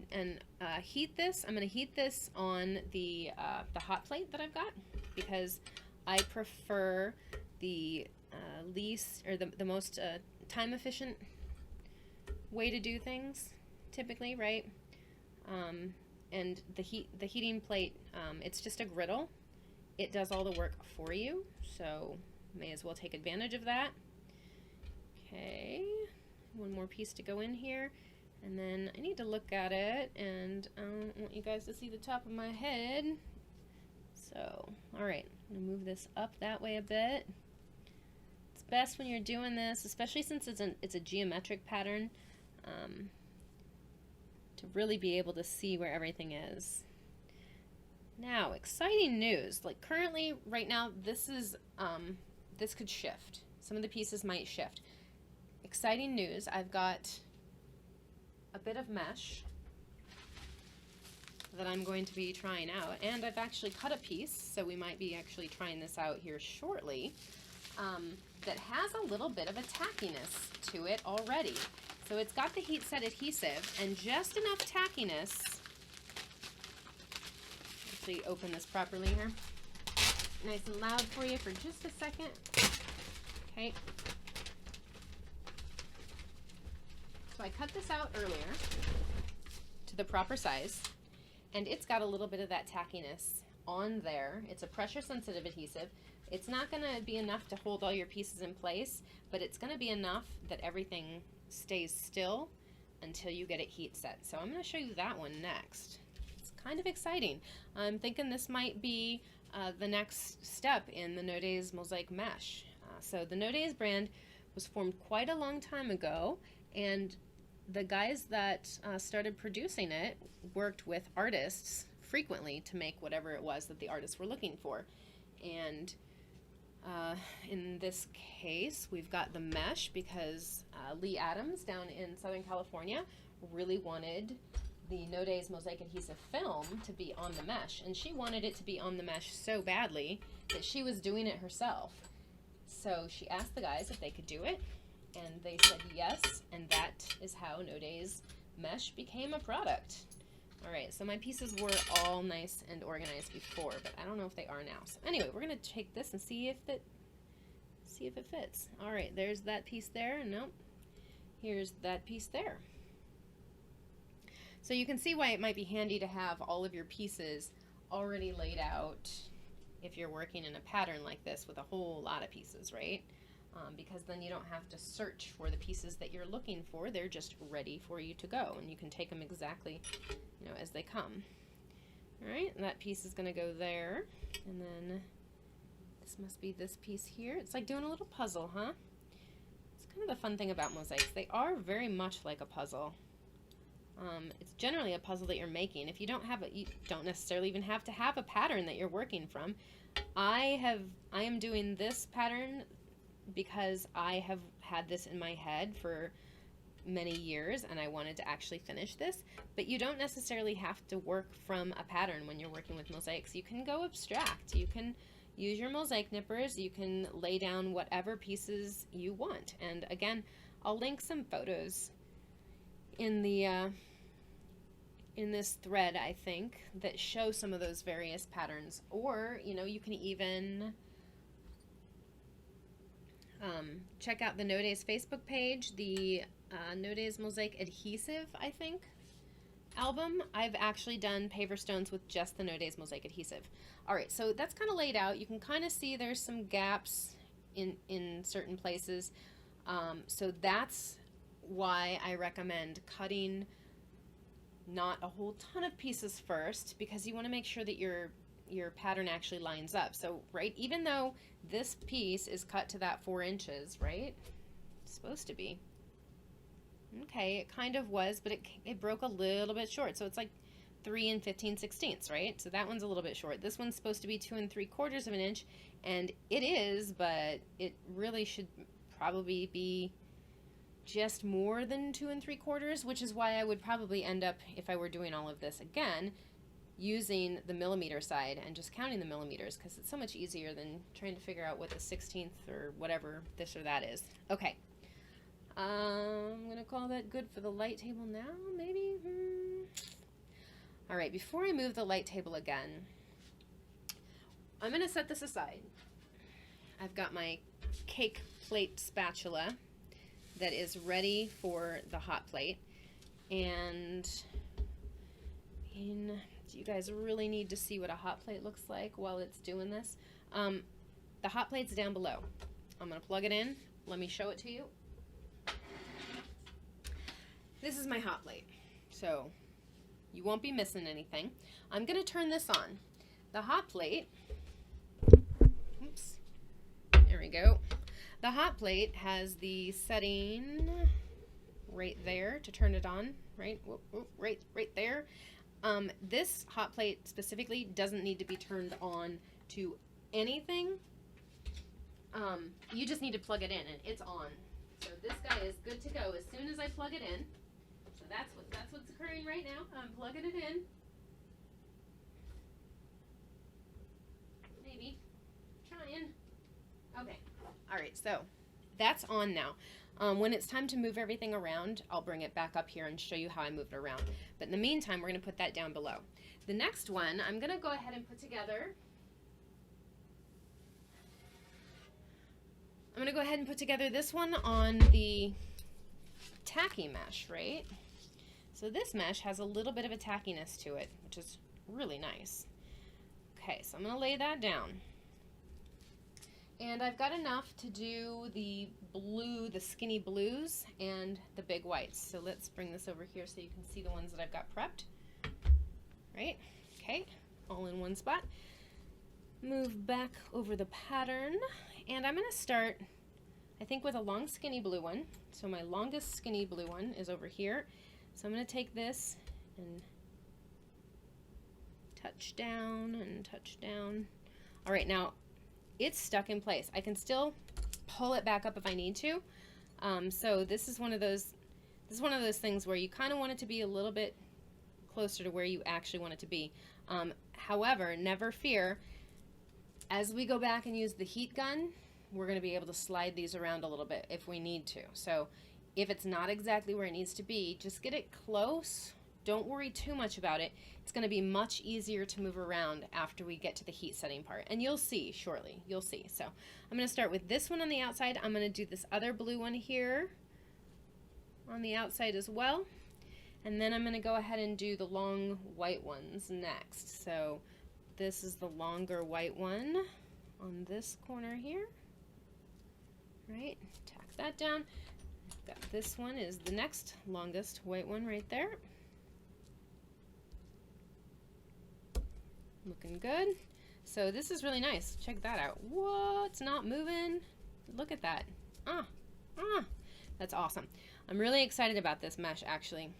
heat this, I'm going to heat this on the hot plate that I've got, because I prefer the least, or the most time efficient way to do things typically, right? And the heating plate, it's just a griddle. It does all the work for you, so may as well take advantage of that. Okay, one more piece to go in here, and then I need to look at it, and I don't want you guys to see the top of my head. So, all right, I'm gonna move this up that way a bit. It's best when you're doing this, especially since it's a geometric pattern, to really be able to see where everything is. Now, exciting news. Like currently, right now, this could shift. Some of the pieces might shift. Exciting news. I've got a bit of mesh that I'm going to be trying out, and I've actually cut a piece, so we might be actually trying this out here shortly, that has a little bit of a tackiness to it already. So it's got the heat set adhesive and just enough tackiness. Actually open this properly here. Nice and loud for you for just a second. Okay. So I cut this out earlier to the proper size, and it's got a little bit of that tackiness on there. It's a pressure sensitive adhesive. It's not going to be enough to hold all your pieces in place, but it's going to be enough that everything stays still until you get it heat set. So I'm going to show you that one next. It's kind of exciting. I'm thinking this might be the next step in the No Days Mosaic Mesh. So the No Days brand was formed quite a long time ago, and the guys that started producing it worked with artists frequently to make whatever it was that the artists were looking for. And in this case, we've got the mesh because Lee Adams down in Southern California really wanted the No Days Mosaic Adhesive film to be on the mesh, and she wanted it to be on the mesh so badly that she was doing it herself. So she asked the guys if they could do it, and they said yes, and that is how No Days Mesh became a product. All right, so my pieces were all nice and organized before, but I don't know if they are now. So anyway, we're gonna take this and see if it fits. All right, there's that piece there. Nope. Here's that piece there. So you can see why it might be handy to have all of your pieces already laid out if you're working in a pattern like this with a whole lot of pieces, right? Because then you don't have to search for the pieces that you're looking for. They're just ready for you to go, and you can take them exactly, you know, as they come. All right, and that piece is going to go there, and then this must be this piece here. It's like doing a little puzzle, huh? It's kind of the fun thing about mosaics. They are very much like a puzzle. It's generally a puzzle that you're making. If you don't have it, you don't necessarily even have to have a pattern that you're working from. I am doing this pattern because I have had this in my head for many years and I wanted to actually finish this, but you don't necessarily have to work from a pattern when you're working with mosaics. You can go abstract. You can use your mosaic nippers. You can lay down whatever pieces you want. And again, I'll link some photos in the in this thread, I think, that show some of those various patterns. Or, you know, you can even check out the No Days Facebook page, the No Days Mosaic Adhesive, I think, album. I've actually done paver stones with just the No Days Mosaic Adhesive. All right, so that's kind of laid out. You can kind of see there's some gaps in certain places. So that's why I recommend cutting not a whole ton of pieces first, because you want to make sure that your pattern actually lines up. So, right, even though this piece is cut to that 4 inches, right? It's supposed to be. Okay, it kind of was, but it broke a little bit short. So it's like 3 15/16, right? So that one's a little bit short. This one's supposed to be 2 3/4 of an inch, and it is, but it really should probably be just more than 2 3/4, which is why I would probably end up, if I were doing all of this again, using the millimeter side and just counting the millimeters, because it's so much easier than trying to figure out what the 16th or whatever this or that is. Okay, I'm gonna call that good for the light table now, maybe. All right, before I move the light table again, I'm gonna set this aside. I've got my cake plate spatula that is ready for the hot plate, and do you guys really need to see what a hot plate looks like while it's doing this? The hot plate's down below. I'm gonna plug it in. Let me show it to you. This is my hot plate, so you won't be missing anything. I'm gonna turn this on. The hot plate, oops, there we go. The hot plate has the setting right there to turn it on, right? Right there. This hot plate specifically doesn't need to be turned on to anything. You just need to plug it in and it's on. So this guy is good to go as soon as I plug it in. So that's what's occurring right now. I'm plugging it in. Maybe. Trying. Okay. All right, so that's on now. When it's time to move everything around, I'll bring it back up here and show you how I moved it around. But in the meantime, we're going to put that down below. The next one, I'm going to go ahead and put together. I'm going to go ahead and put together this one on the tacky mesh, right? So this mesh has a little bit of a tackiness to it, which is really nice. Okay, so I'm going to lay that down. And I've got enough to do the blue, the skinny blues, and the big whites. So let's bring this over here so you can see the ones that I've got prepped. Right? Okay, all in one spot. Move back over the pattern, and I'm going to start I think with a long skinny blue one. So my longest skinny blue one is over here. So I'm going to take this and touch down and touch down. All right, now it's stuck in place. I can still pull it back up if I need to. So this is one of those things where you kind of want it to be a little bit closer to where you actually want it to be. However, never fear, as we go back and use the heat gun, we're going to be able to slide these around a little bit if we need to. So if it's not exactly where it needs to be, just get it close. Don't worry too much about it. It's going to be much easier to move around after we get to the heat setting part. And you'll see shortly. You'll see. So I'm going to start with this one on the outside. I'm going to do this other blue one here on the outside as well. And then I'm going to go ahead and do the long white ones next. So this is the longer white one on this corner here. Right, tack that down. Got this one is the next longest white one right there. Looking good. So this is really nice. Check that out. Whoa, it's not moving. Look at that. That's awesome. I'm really excited about this mesh actually.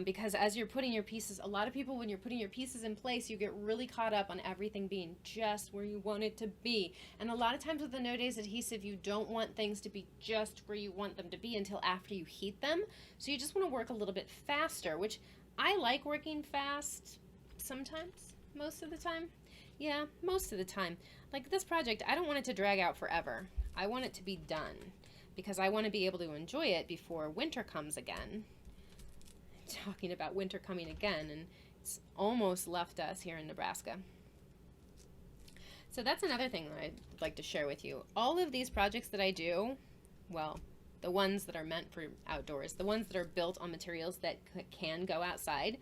Because as you're putting your pieces, a lot of people, when you're putting your pieces in place, you get really caught up on everything being just where you want it to be. And a lot of times with the No Days adhesive, you don't want things to be just where you want them to be until after you heat them. So you just want to work a little bit faster, which I like working fast sometimes, most of the time. Yeah, most of the time. Like this project, I don't want it to drag out forever. I want it to be done because I want to be able to enjoy it before winter comes again. Talking about winter coming again, and it's almost left us here in Nebraska. So that's another thing that I'd like to share with you. All of these projects that I do, well, the ones that are meant for outdoors, the ones that are built on materials that can go outside,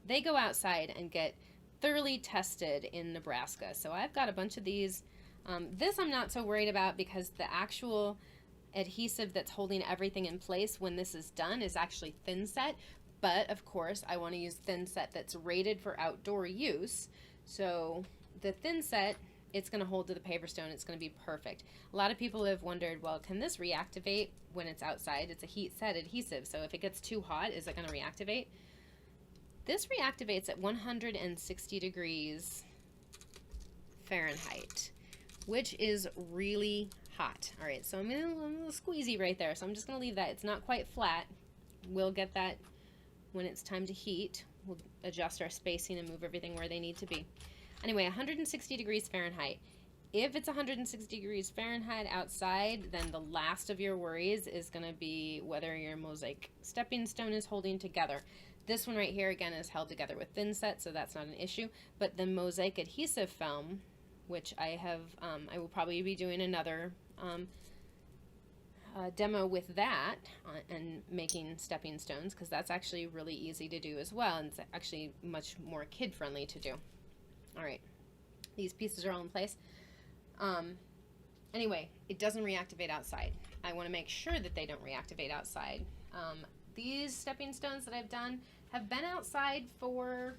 they go outside and get thoroughly tested in Nebraska. So I've got a bunch of these. This I'm not so worried about because the actual adhesive that's holding everything in place when this is done is actually Thinset. But of course, I want to use Thinset that's rated for outdoor use. So the Thinset, it's going to hold to the paver stone. It's going to be perfect. A lot of people have wondered, well, can this reactivate when it's outside? It's a heat set adhesive, so if it gets too hot, is it going to reactivate? This reactivates at 160 degrees Fahrenheit, which is really hot. All right, so I'm going to a little squeezy right there, so I'm just going to leave that. It's not quite flat. We'll get that when it's time to heat. We'll adjust our spacing and move everything where they need to be. Anyway, 160 degrees Fahrenheit. If it's 160 degrees Fahrenheit outside, then the last of your worries is going to be whether your mosaic stepping stone is holding together. This one right here, again, is held together with Thinset, so that's not an issue. But the mosaic adhesive film, which I have, I will probably be doing another demo with that and making stepping stones, because that's actually really easy to do as well, and it's actually much more kid-friendly to do. All right, these pieces are all in place. Anyway, it doesn't reactivate outside. I want to make sure that they don't reactivate outside. These stepping stones that I've done have been outside for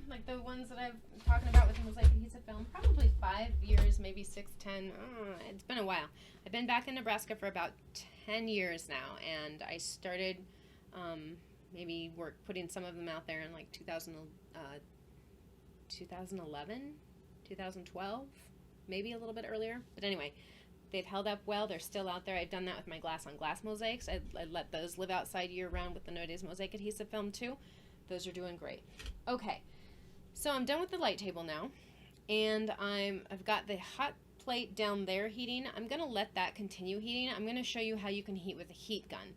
like the ones that I'm talking about with the mosaic adhesive film, probably 5 years, maybe 6, 10. It's been a while. I've been back in Nebraska for about 10 years now, and I started maybe putting some of them out there in like 2011, 2012, maybe a little bit earlier. But anyway, they've held up well. They're still out there. I've done that with my glass-on-glass mosaics. I let those live outside year-round with the No Days Mosaic adhesive film too. Those are doing great. Okay, so I'm done with the light table now, and I've got the hot plate down there heating. I'm going to let that continue heating. I'm going to show you how you can heat with a heat gun.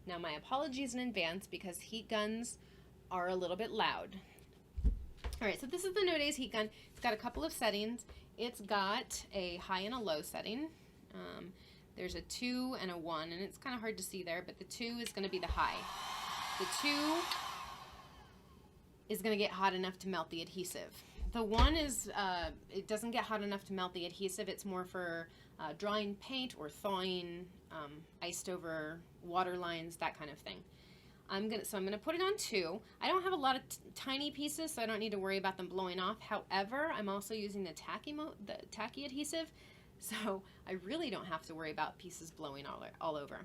Now, my apologies in advance because heat guns are a little bit loud. All right, so this is the No Days heat gun. It's got a couple of settings. It's got a high and a low setting. There's a 2 and a 1, and it's kind of hard to see there, but the 2 is going to be the high. The 2 is going to get hot enough to melt the adhesive. The 1 is, it doesn't get hot enough to melt the adhesive. It's more for drying paint or thawing iced over water lines, that kind of thing. So I'm gonna put it on 2. I don't have a lot of tiny pieces, so I don't need to worry about them blowing off. However, I'm also using the tacky adhesive. So I really don't have to worry about pieces blowing all over.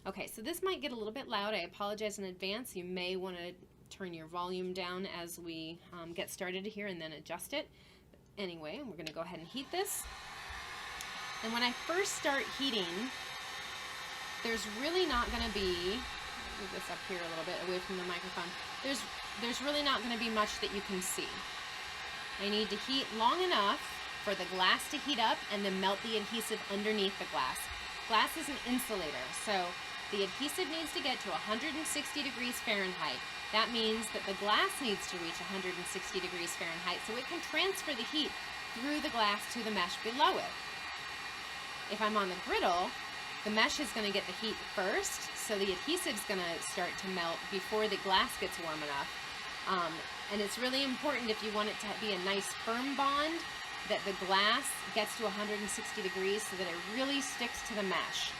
Okay, so this might get a little bit loud. I apologize in advance. You may want to turn your volume down as we get started here and then adjust it. Anyway, we're going to go ahead and heat this. And when I first start heating, there's really not going to be, move this up here a little bit away from the microphone, there's really not going to be much that you can see. I need to heat long enough for the glass to heat up and then melt the adhesive underneath the glass. Glass is an insulator, so the adhesive needs to get to 160 degrees Fahrenheit. That means that the glass needs to reach 160 degrees Fahrenheit so it can transfer the heat through the glass to the mesh below it. If I'm on the griddle, the mesh is going to get the heat first, so the adhesive is going to start to melt before the glass gets warm enough. And it's really important if you want it to be a nice firm bond that the glass gets to 160 degrees so that it really sticks to the mesh.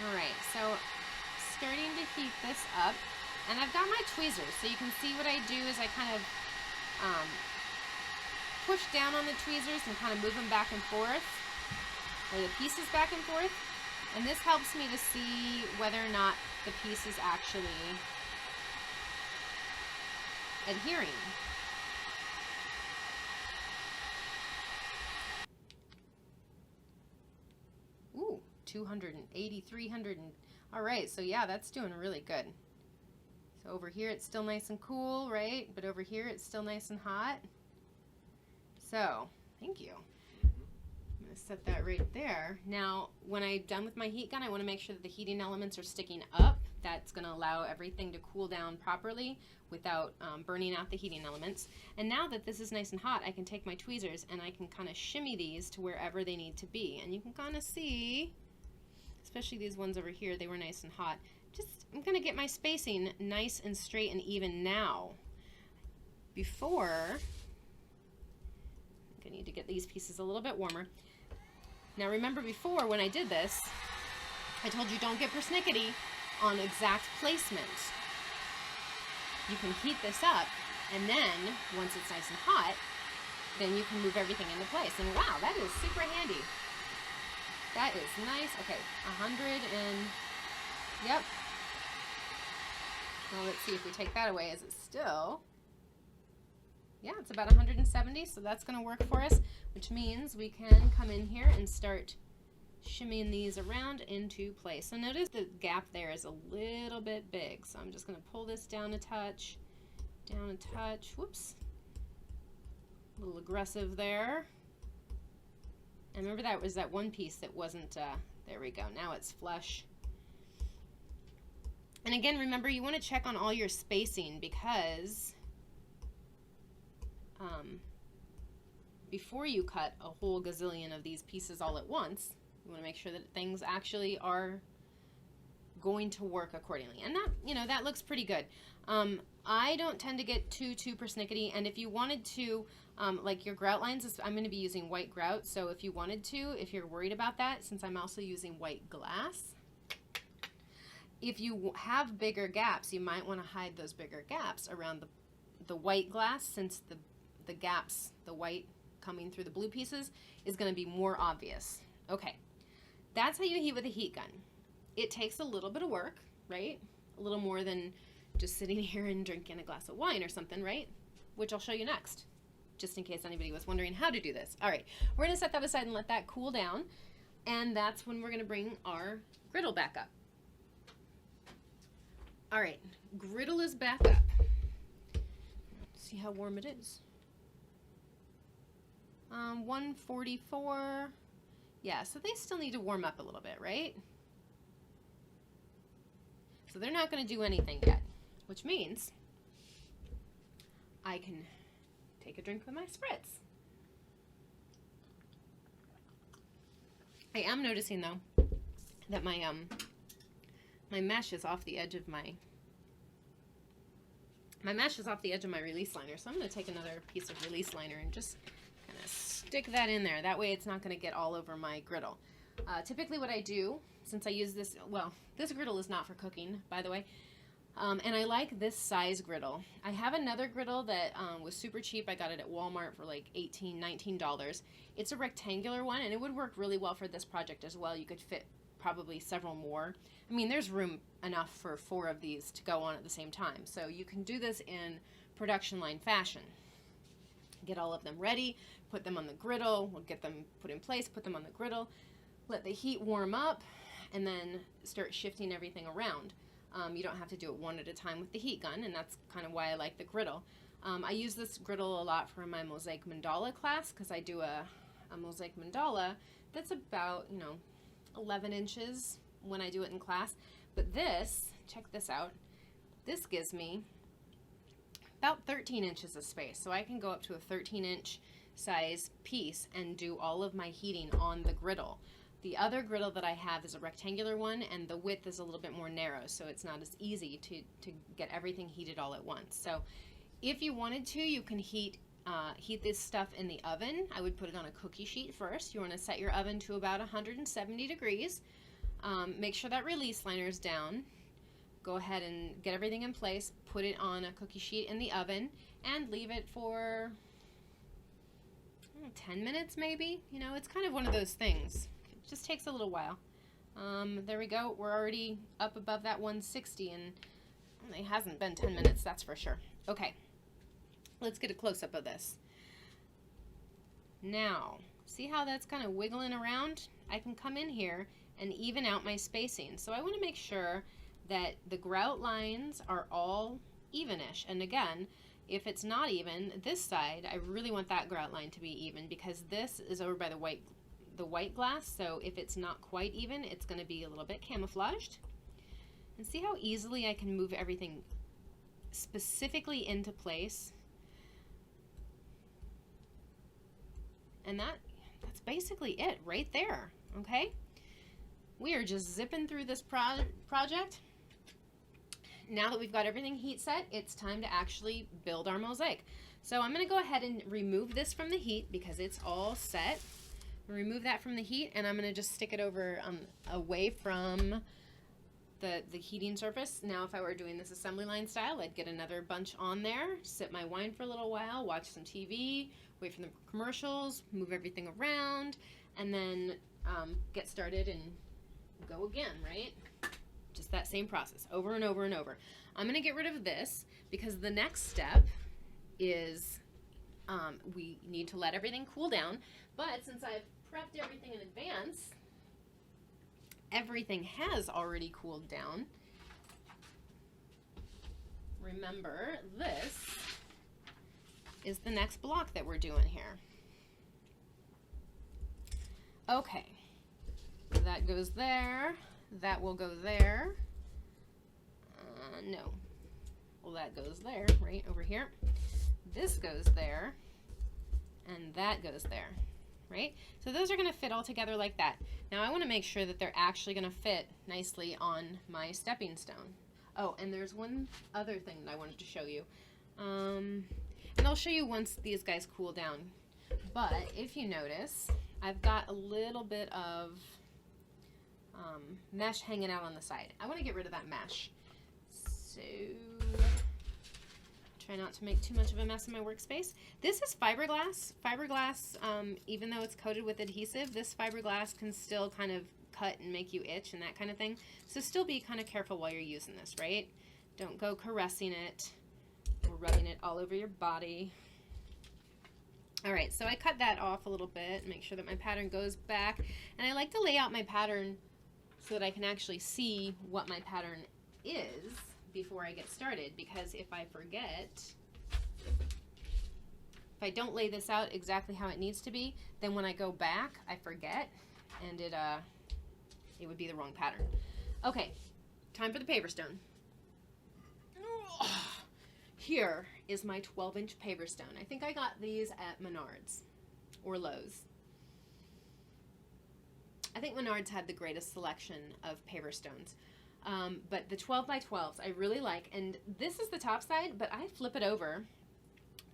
Alright, so starting to heat this up, and I've got my tweezers, so you can see what I do is I kind of push down on the tweezers and kind of move them back and forth, or the pieces back and forth, and this helps me to see whether or not the piece is actually adhering. Ooh, 280, 300, all right, so yeah, that's doing really good. So over here it's still nice and cool, right? But over here it's still nice and hot. So, thank you. I'm gonna set that right there. Now, when I'm done with my heat gun, I wanna make sure that the heating elements are sticking up. That's gonna allow everything to cool down properly without burning out the heating elements. And now that this is nice and hot, I can take my tweezers and I can kind of shimmy these to wherever they need to be. And you can kind of see, especially these ones over here, they were nice and hot. I'm gonna get my spacing nice and straight and even now. Before, I need to get these pieces a little bit warmer. Now remember before when I did this, I told you don't get persnickety on exact placement. You can heat this up, and then once it's nice and hot, then you can move everything into place. And wow, that is super handy. That is nice. Okay, 100 and, yep. Well, let's see if we take that away. Is it still? Yeah, it's about 170, so that's going to work for us, which means we can come in here and start shimmying these around into place. So notice the gap there is a little bit big, so I'm just going to pull this down a touch, whoops, a little aggressive there. And remember that was that one piece that wasn't, there we go, now it's flush. And again, remember you want to check on all your spacing because before you cut a whole gazillion of these pieces all at once, you want to make sure that things actually are going to work accordingly. And that, you know, that looks pretty good. I don't tend to get too persnickety, and if you wanted to, like your grout lines, I'm going to be using white grout, so if you wanted to, if you're worried about that, since I'm also using white glass, if you have bigger gaps, you might want to hide those bigger gaps around the white glass, since the gaps, the white coming through the blue pieces, is going to be more obvious. Okay, that's how you heat with a heat gun. It takes a little bit of work, right? A little more than just sitting here and drinking a glass of wine or something, right? Which I'll show you next, just in case anybody was wondering how to do this. All right, we're going to set that aside and let that cool down, and that's when we're going to bring our griddle back up. All right, griddle is back up. Let's see how warm it is. 144. Yeah, so they still need to warm up a little bit, right? So they're not going to do anything yet, which means I can take a drink with my spritz. I am noticing though that my my mesh is off the edge of my release liner, so I'm going to take another piece of release liner and just kind of stick that in there. That way it's not going to get all over my griddle. Typically what I do, since I use this, well, this griddle is not for cooking, by the way. And I like this size griddle. I have another griddle that was super cheap. I got it at Walmart for like $18, $19. It's a rectangular one, and it would work really well for this project as well. You could fit probably several more. I mean, there's room enough for 4 of these to go on at the same time. So you can do this in production line fashion. Get all of them ready, put them on the griddle, we'll get them put in place, put them on the griddle, let the heat warm up, and then start shifting everything around. You don't have to do it one at a time with the heat gun, and that's kind of why I like the griddle. I use this griddle a lot for my Mosaic Mandala class, because I do a Mosaic Mandala that's about, 11 inches when I do it in class. But this, check this out, this gives me about 13 inches of space. So I can go up to a 13-inch size piece and do all of my heating on the griddle. The other griddle that I have is a rectangular one, and the width is a little bit more narrow, so it's not as easy to get everything heated all at once. So if you wanted to, you can heat this stuff in the oven. I would put it on a cookie sheet first. You want to set your oven to about 170 degrees. Make sure that release liner is down. Go ahead and get everything in place, put it on a cookie sheet in the oven, and leave it for 10 minutes maybe. It's kind of one of those things. Just takes a little while. There we go. We're already up above that 160, and it hasn't been 10 minutes, that's for sure. Okay, let's get a close-up of this. Now, see how that's kind of wiggling around? I can come in here and even out my spacing. So I want to make sure that the grout lines are all evenish. And again, if it's not even, this side, I really want that grout line to be even, because this is over by the white glass, so if it's not quite even, it's going to be a little bit camouflaged. And see how easily I can move everything specifically into place. And that's basically it right there. Okay, we are just zipping through this project. Now that we've got everything heat set, it's time to actually build our mosaic. So I'm going to go ahead and remove this from the heat because it's all set. Remove that from the heat, and I'm going to just stick it over away from the heating surface. Now if I were doing this assembly line style, I'd get another bunch on there, sip my wine for a little while, watch some TV, wait for the commercials, move everything around, and then get started and go again, right? Just that same process over and over and over. I'm going to get rid of this because the next step is we need to let everything cool down, but since I've prepped everything in advance, everything has already cooled down. Remember, this is the next block that we're doing here. Okay, that goes there, that will go there, no, well that goes there, right over here, this goes there, and that goes there, right? So those are going to fit all together like that. Now I want to make sure that they're actually going to fit nicely on my stepping stone. Oh, and there's one other thing that I wanted to show you. And I'll show you once these guys cool down. But if you notice, I've got a little bit of mesh hanging out on the side. I want to get rid of that mesh. So try not to make too much of a mess in my workspace. This is fiberglass. Fiberglass, even though it's coated with adhesive, this fiberglass can still kind of cut and make you itch and that kind of thing. So still be kind of careful while you're using this, right? Don't go caressing it or rubbing it all over your body. All right, so I cut that off a little bit, make sure that my pattern goes back. And I like to lay out my pattern so that I can actually see what my pattern is before I get started, because if I forget, if I don't lay this out exactly how it needs to be, then when I go back, I forget, and it would be the wrong pattern. Okay, time for the paver stone. Here is my 12-inch paver stone. I think I got these at Menards or Lowe's. I think Menards had the greatest selection of paver stones. But the 12 by 12s I really like, and this is the top side, but I flip it over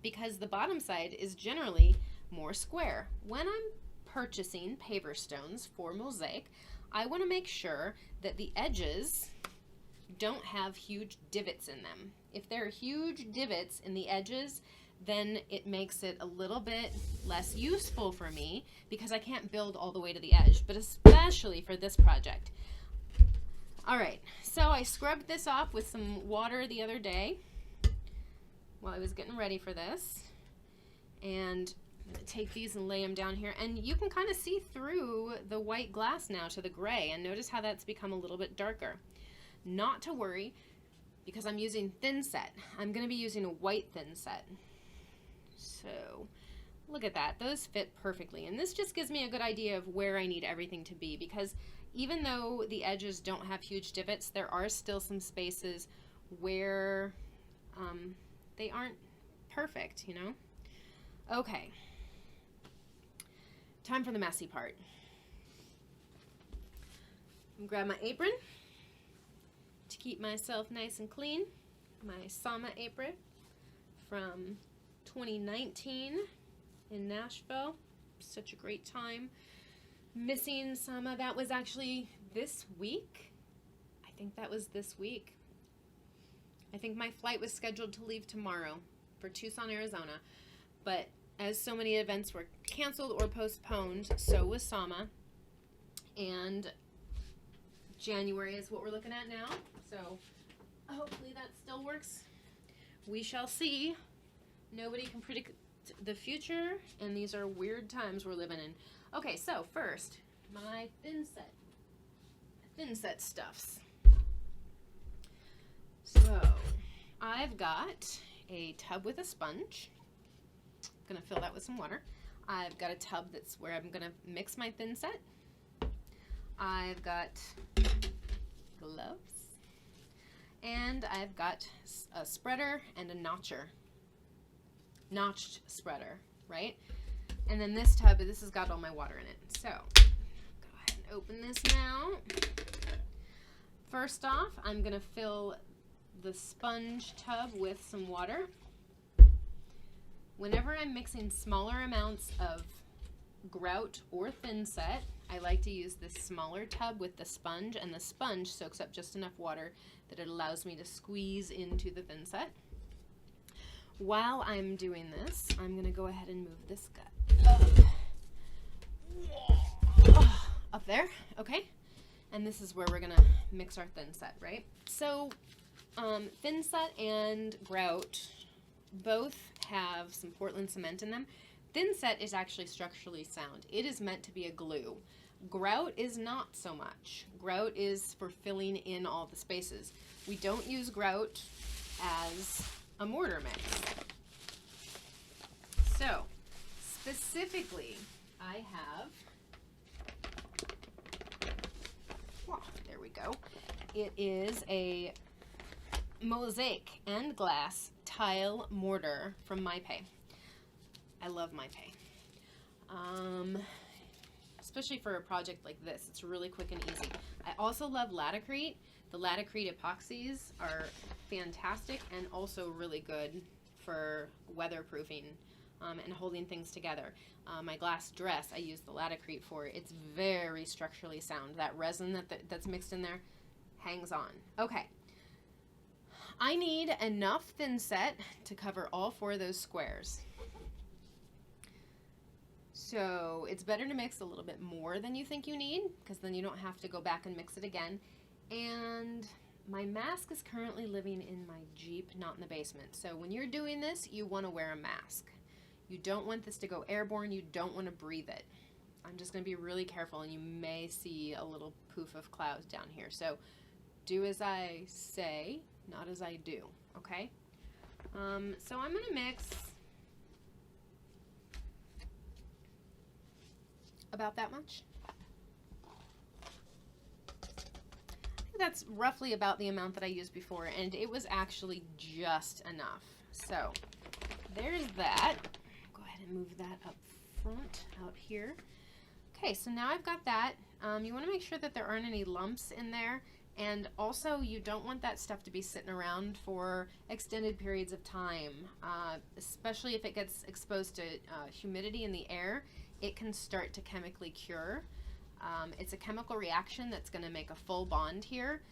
because the bottom side is generally more square. When I'm purchasing paver stones for mosaic, I want to make sure that the edges don't have huge divots in them. If there are huge divots in the edges, then it makes it a little bit less useful for me because I can't build all the way to the edge, but especially for this project. All right, so I scrubbed this off with some water the other day while I was getting ready for this. And I'm going to take these and lay them down here. And you can kind of see through the white glass now to the gray, and notice how that's become a little bit darker. Not to worry, because I'm using Thinset. I'm going to be using a white Thinset. So look at that. Those fit perfectly. And this just gives me a good idea of where I need everything to be, because even though the edges don't have huge divots, there are still some spaces where they aren't perfect, you know? Okay. Time for the messy part. I'm gonna grab my apron to keep myself nice and clean. My Sama apron from 2019 in Nashville. Such a great time. Missing Sama. That was actually this week. I think that was this week. I think my flight was scheduled to leave tomorrow for Tucson, Arizona. But as so many events were canceled or postponed, so was Sama. And January is what we're looking at now. So hopefully that still works. We shall see. Nobody can predict the future, and these are weird times we're living in. Okay, so first, my Thinset stuffs. So I've got a tub with a sponge. I'm gonna fill that with some water. I've got a tub that's where I'm gonna mix my Thinset. I've got gloves, and I've got a spreader and a notched spreader, right? And then this tub, this has got all my water in it. So go ahead and open this now. First off, I'm gonna fill the sponge tub with some water. Whenever I'm mixing smaller amounts of grout or Thinset, I like to use this smaller tub with the sponge, and the sponge soaks up just enough water that it allows me to squeeze into the Thinset. While I'm doing this, I'm going to go ahead and move this guy up there, okay? And this is where we're going to mix our Thinset, right? So Thinset and grout both have some Portland cement in them. Thinset is actually structurally sound. It is meant to be a glue. Grout is not so much. Grout is for filling in all the spaces. We don't use grout as a mortar mix. So, specifically, I have, there we go. It is a Mosaic and glass tile mortar from MyPay. I love MyPay. Especially for a project like this, it's really quick and easy. I also love Laticrete. The Laticrete epoxies are fantastic and also really good for weatherproofing and holding things together. My glass dress, I use the Laticrete for. It's very structurally sound. That resin that's mixed in there hangs on. Okay. I need enough Thinset to cover all 4 of those squares. So it's better to mix a little bit more than you think you need, because then you don't have to go back and mix it again. And my mask is currently living in my Jeep, not in the basement. So when you're doing this, you want to wear a mask. You don't want this to go airborne. You don't want to breathe it. I'm just going to be really careful, and you may see a little poof of clouds down here. So do as I say, not as I do, okay? So I'm going to mix about that much. I think that's roughly about the amount that I used before, and it was actually just enough. So there's that. Go ahead and move that up front out here. Okay, so now I've got that. You want to make sure that there aren't any lumps in there, and also you don't want that stuff to be sitting around for extended periods of time, especially if it gets exposed to humidity in the air. It can start to chemically cure. It's a chemical reaction that's going to make a full bond here.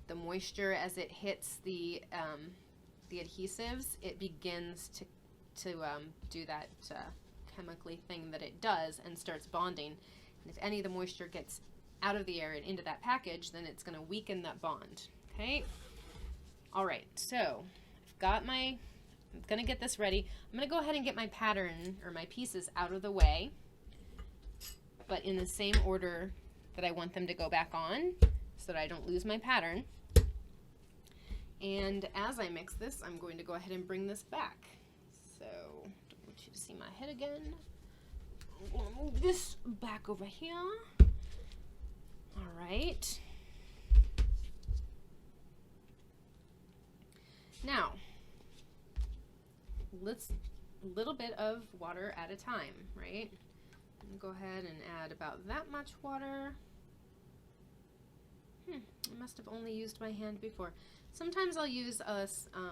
the moisture, as it hits the adhesives, it begins to do that chemically thing that it does and starts bonding. And if any of the moisture gets out of the air and into that package, then it's going to weaken that bond. Okay. All right. So I've got I'm going to get this ready. I'm going to go ahead and get my pattern or my pieces out of the way, but in the same order that I want them to go back on so that I don't lose my pattern. And as I mix this, I'm going to go ahead and bring this back. So don't want you to see my head again. I'm going to move this back over here. All right. Now, let's a little bit of water at a time, right? I'm going to go ahead and add about that much water. I must have only used my hand before. Sometimes I'll use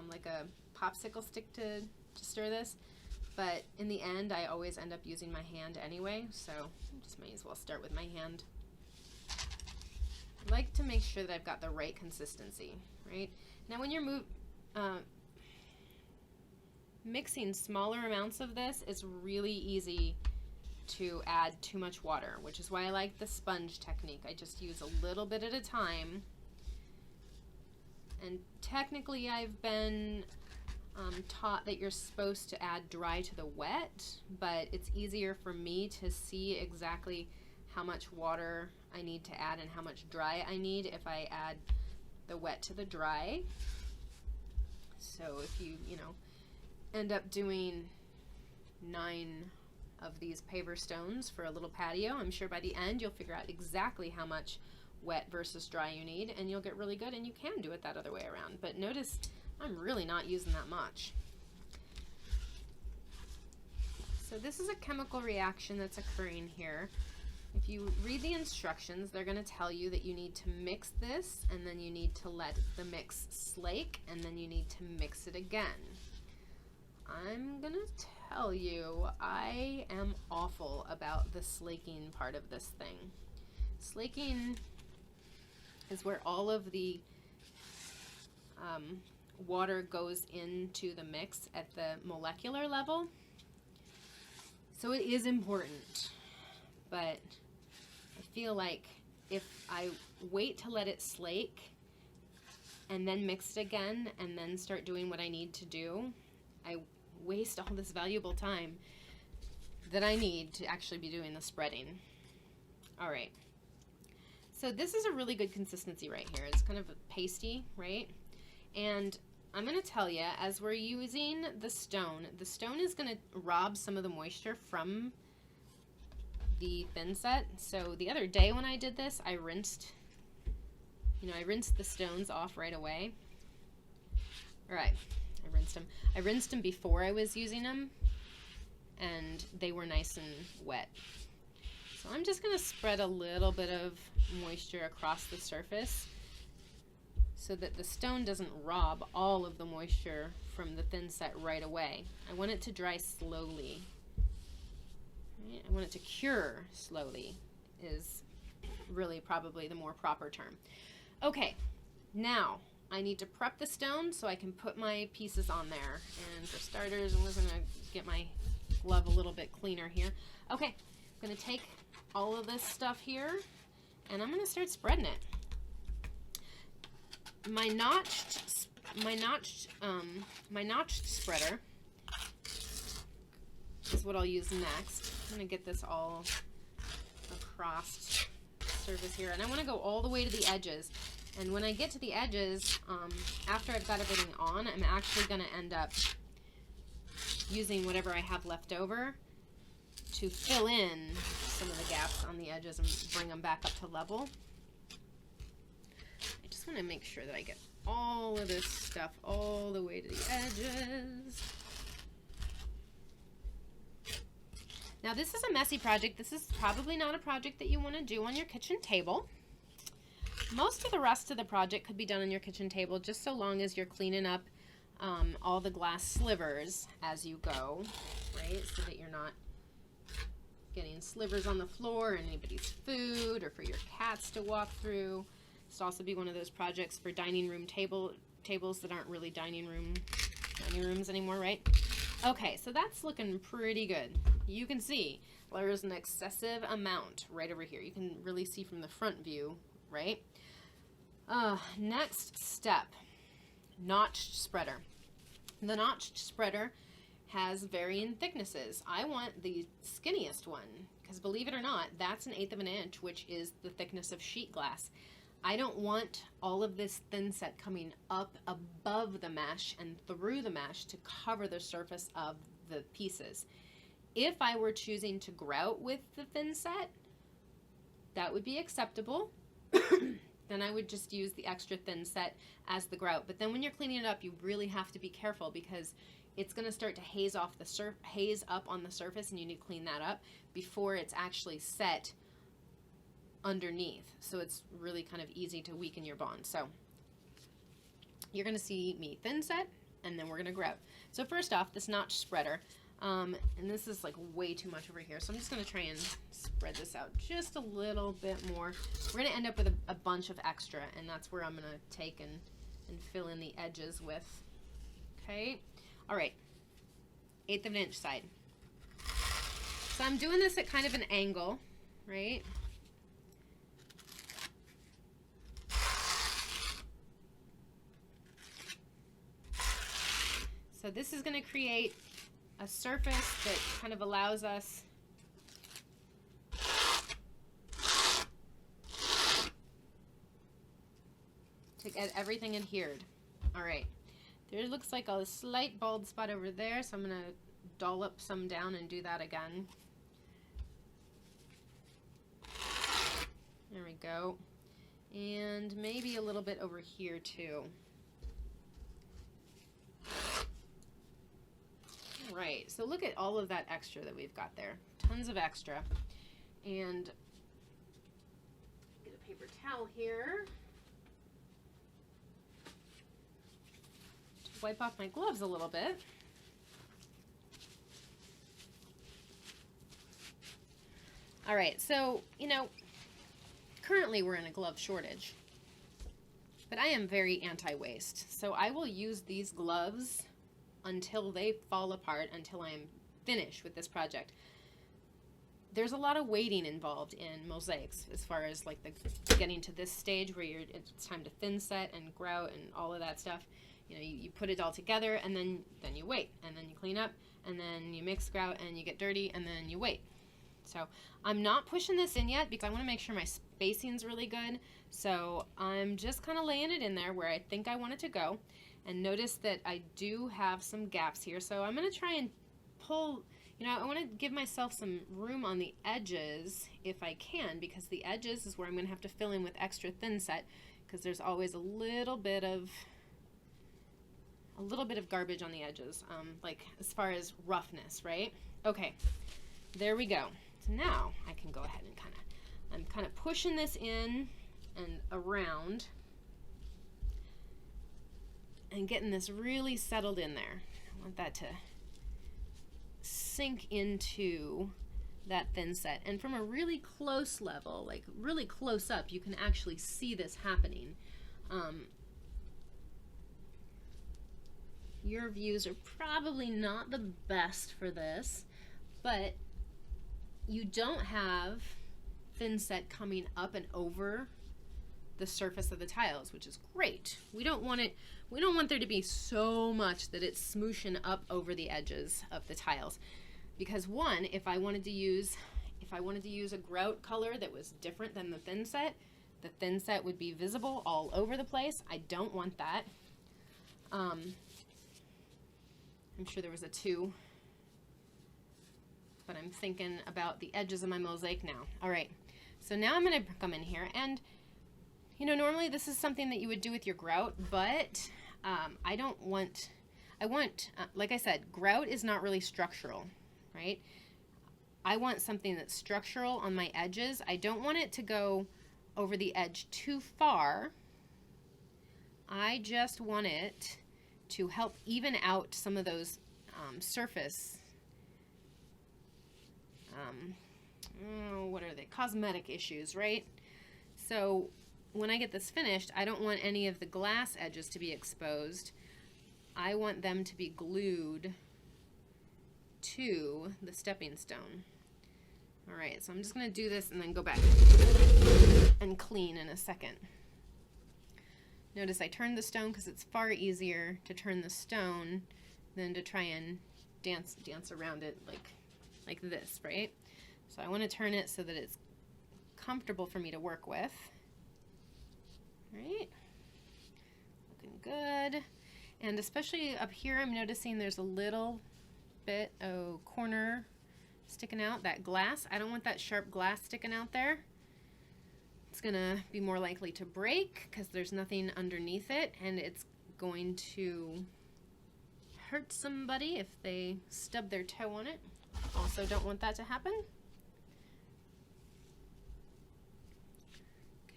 like a popsicle stick to stir this, but in the end I always end up using my hand anyway, so I just might as well start with my hand. I like to make sure that I've got the right consistency, right? Now when you're mixing smaller amounts of this, it's really easy to add too much water, which is why I like the sponge technique. I just use a little bit at a time. And technically I've been taught that you're supposed to add dry to the wet, but it's easier for me to see exactly how much water I need to add and how much dry I need if I add the wet to the dry. So if you end up doing 9 of these paver stones for a little patio, I'm sure by the end you'll figure out exactly how much wet versus dry you need, and you'll get really good, and you can do it that other way around. But notice I'm really not using that much. So this is a chemical reaction that's occurring here. If you read the instructions, they're going to tell you that you need to mix this, and then you need to let the mix slake, and then you need to mix it again. I'm going to tell you, I am awful about the slaking part of this thing. Slaking is where all of the water goes into the mix at the molecular level. So it is important, but I feel like if I wait to let it slake and then mix it again and then start doing what I need to do, I waste all this valuable time that I need to actually be doing the spreading. All right. So this is a really good consistency right here. It's kind of pasty, right? And I'm going to tell you, as we're using the stone is going to rob some of the moisture from the Thinset. So the other day when I did this, I rinsed the stones off right away. All right, I rinsed them before I was using them, and they were nice and wet. So I'm just going to spread a little bit of moisture across the surface so that the stone doesn't rob all of the moisture from the Thinset right away. I want it to dry slowly. I want it to cure slowly is really probably the more proper term. Okay, now I need to prep the stone so I can put my pieces on there. And for starters, I'm just going to get my glove a little bit cleaner here. Okay, I'm going to take all of this stuff here and I'm going to start spreading it. My notched spreader is what I'll use next. I'm going to get this all across the surface here, and I want to go all the way to the edges. And when I get to the edges, after I've got everything on, I'm actually going to end up using whatever I have left over to fill in some of the gaps on the edges and bring them back up to level. I just want to make sure that I get all of this stuff all the way to the edges. Now this is a messy project. This is probably not a project that you want to do on your kitchen table. Most of the rest of the project could be done on your kitchen table, just so long as you're cleaning up all the glass slivers as you go, right? So that you're not getting slivers on the floor or anybody's food or for your cats to walk through. This will also be one of those projects for dining room tables that aren't really dining rooms anymore, right? Okay, so that's looking pretty good. You can see there's an excessive amount right over here. You can really see from the front view, right? Next step, notched spreader. The notched spreader has varying thicknesses. I want the skinniest one because, believe it or not, that's 1/8 of an inch, which is the thickness of sheet glass. I don't want all of this thinset coming up above the mesh and through the mesh to cover the surface of the pieces. If I were choosing to grout with the thinset, that would be acceptable. Then I would just use the extra thinset as the grout. But then when you're cleaning it up, you really have to be careful because it's going to start to haze up on the surface, and you need to clean that up before it's actually set underneath. So it's really kind of easy to weaken your bond. So you're going to see me thinset, and then we're going to grout. So first off, this notch spreader, and this is like way too much over here, so I'm just going to try and spread this out just a little bit more. We're going to end up with a bunch of extra, and that's where I'm going to take and fill in the edges with. Okay, all right, 1/8 of an inch side. So I'm doing this at kind of an angle, right? So this is going to create a surface that kind of allows us to get everything adhered. All right, there looks like a slight bald spot over there, so I'm going to dollop some down and do that again. There we go. And maybe a little bit over here too. Right, so look at all of that extra that we've got there. Tons of extra. And get a paper towel here to wipe off my gloves a little bit. All right, so, you know, currently we're in a glove shortage, but I am very anti-waste. So I will use these gloves until they fall apart, until I'm finished with this project. There's a lot of waiting involved in mosaics as far as like the getting to this stage where it's time to thinset and grout and all of that stuff. You know, you put it all together, and then you wait, and then you clean up, and then you mix grout, and you get dirty, and then you wait. So I'm not pushing this in yet because I want to make sure my spacing's really good. So I'm just kind of laying it in there where I think I want it to go. And notice that I do have some gaps here, so I'm going to try and pull, you know, I want to give myself some room on the edges if I can, because the edges is where I'm going to have to fill in with extra thinset, because there's always a little bit of garbage on the edges, like as far as roughness, right? Okay, there we go. So now I can go ahead and I'm kind of pushing this in and around and getting this really settled in there. I want that to sink into that thinset. And from a really close level, like really close up, you can actually see this happening. Your views are probably not the best for this, but you don't have thinset coming up and over the surface of the tiles, which is great. We don't want there to be so much that it's smooshing up over the edges of the tiles, because one, if I wanted to use a grout color that was different than the thinset would be visible all over the place. I don't want that. I'm sure there was a 2, but I'm thinking about the edges of my mosaic now. All right, so now I'm going to come in here, and you know, normally this is something that you would do with your grout, but I want, like I said, grout is not really structural, right? I want something that's structural on my edges. I don't want it to go over the edge too far. I just want it to help even out some of those surface, what are they, cosmetic issues, right? So when I get this finished, I don't want any of the glass edges to be exposed. I want them to be glued to the stepping stone. All right, so I'm just going to do this and then go back and clean in a second. Notice I turned the stone because it's far easier to turn the stone than to try and dance around it like this, right? So I want to turn it so that it's comfortable for me to work with. Right? Looking good. And especially up here, I'm noticing there's a little bit of corner sticking out, that glass. I don't want that sharp glass sticking out there. It's gonna be more likely to break because there's nothing underneath it, and it's going to hurt somebody if they stub their toe on it. Also don't want that to happen.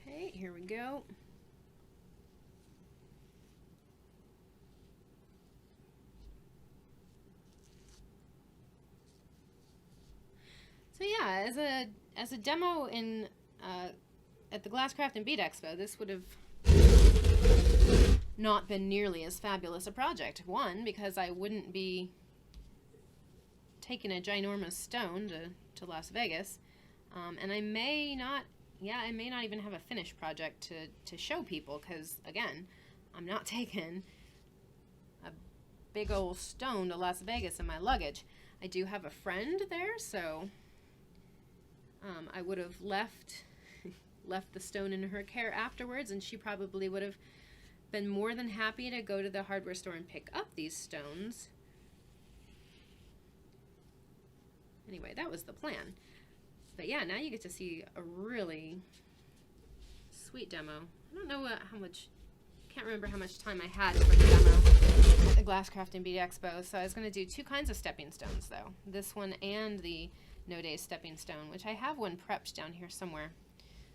Okay, here we go. So yeah, as a demo in at the Glasscraft and Bead Expo, this would have not been nearly as fabulous a project. One, because I wouldn't be taking a ginormous stone to Las Vegas, and I may not even have a finished project to show people, because again, I'm not taking a big old stone to Las Vegas in my luggage. I do have a friend there, so I would have left the stone in her care afterwards, and she probably would have been more than happy to go to the hardware store and pick up these stones. Anyway, that was the plan. But yeah, now you get to see a really sweet demo. I don't know can't remember how much time I had for the demo at the Glasscraft and Bead Expo, so I was going to do two kinds of stepping stones though. This one and the No Days stepping stone, which I have one prepped down here somewhere.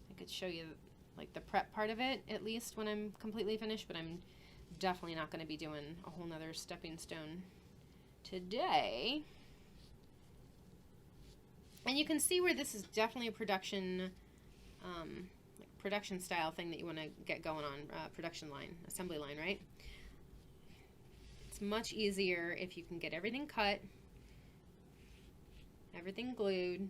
I could show you like the prep part of it at least when I'm completely finished, but I'm definitely not going to be doing a whole nother stepping stone today. And you can see where this is definitely a production style thing that you want to get going on, production line, assembly line, right? It's much easier if you can get everything cut, everything glued,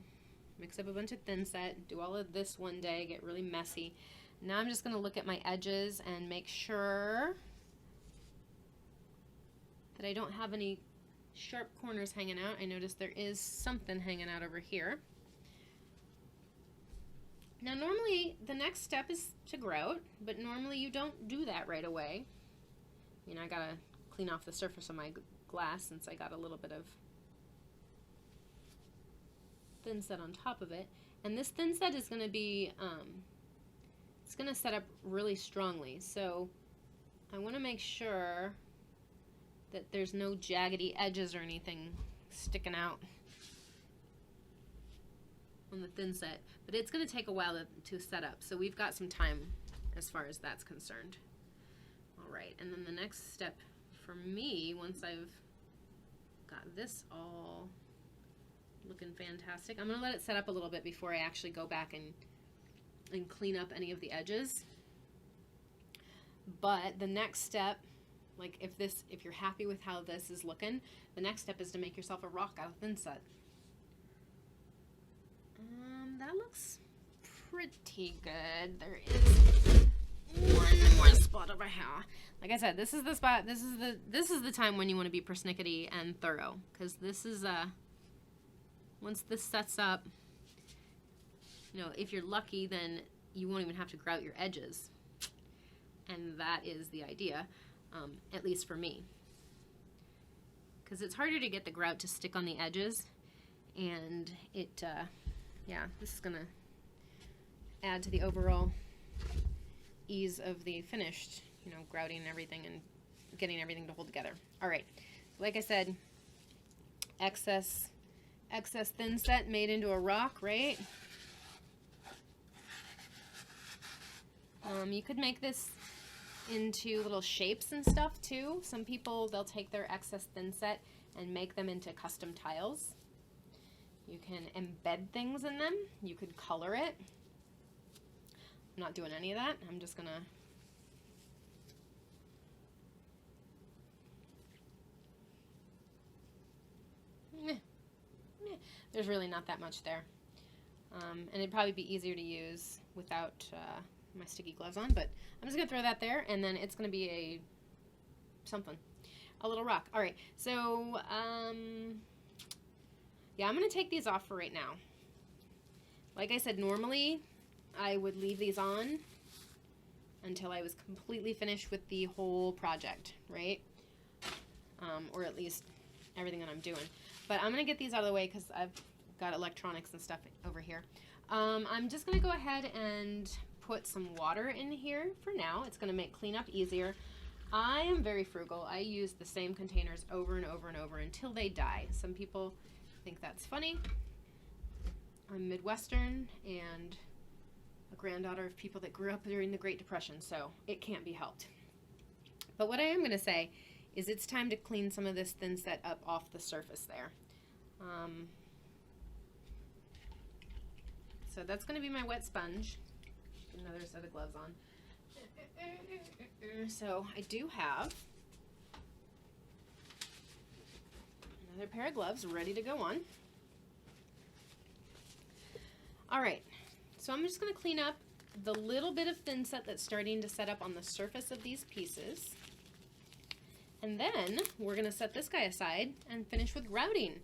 mix up a bunch of Thinset, do all of this one day, get really messy. Now I'm just going to look at my edges and make sure that I don't have any sharp corners hanging out. I notice there is something hanging out over here. Now normally the next step is to grout, but normally you don't do that right away. You know, I gotta clean off the surface of my glass since I got a little bit of Thinset on top of it. And this Thinset is going to be, it's going to set up really strongly. So I want to make sure that there's no jaggedy edges or anything sticking out on the Thinset. But it's going to take a while to set up. So we've got some time as far as that's concerned. All right, and then the next step for me, once I've got this all looking fantastic, I'm going to let it set up a little bit before I actually go back and clean up any of the edges. But the next step, like if you're happy with how this is looking, the next step is to make yourself a rock out of Thinset. That looks pretty good. There is one more spot over here. Like I said, this is the spot. This is the time when you want to be persnickety and thorough, because this is once this sets up, you know, if you're lucky, then you won't even have to grout your edges, and that is the idea, at least for me, because it's harder to get the grout to stick on the edges, and it yeah, this is gonna add to the overall ease of the finished, you know, grouting and everything and getting everything to hold together. All right, like I said, excess Thinset made into a rock, right? You could make this into little shapes and stuff too. Some people, they'll take their excess Thinset and make them into custom tiles. You can embed things in them. You could color it. I'm not doing any of that. I'm just gonna there's really not that much there. And it'd probably be easier to use without my sticky gloves on, but I'm just gonna throw that there, and then it's gonna be a little rock. All right, so yeah, I'm gonna take these off for right now. Like I said, normally I would leave these on until I was completely finished with the whole project, right? Or at least everything that I'm doing. But I'm gonna get these out of the way because I've got electronics and stuff over here. I'm just gonna go ahead and put some water in here for now. It's gonna make cleanup easier. I am very frugal. I use the same containers over and over and over until they die. Some people think that's funny. I'm Midwestern and a granddaughter of people that grew up during the Great Depression, so it can't be helped. But what I am gonna say is it's time to clean some of this Thinset up off the surface there. So that's going to be my wet sponge. Another set of gloves on. So I do have another pair of gloves ready to go on. All right, so I'm just going to clean up the little bit of Thinset that's starting to set up on the surface of these pieces. And then we're going to set this guy aside and finish with grouting.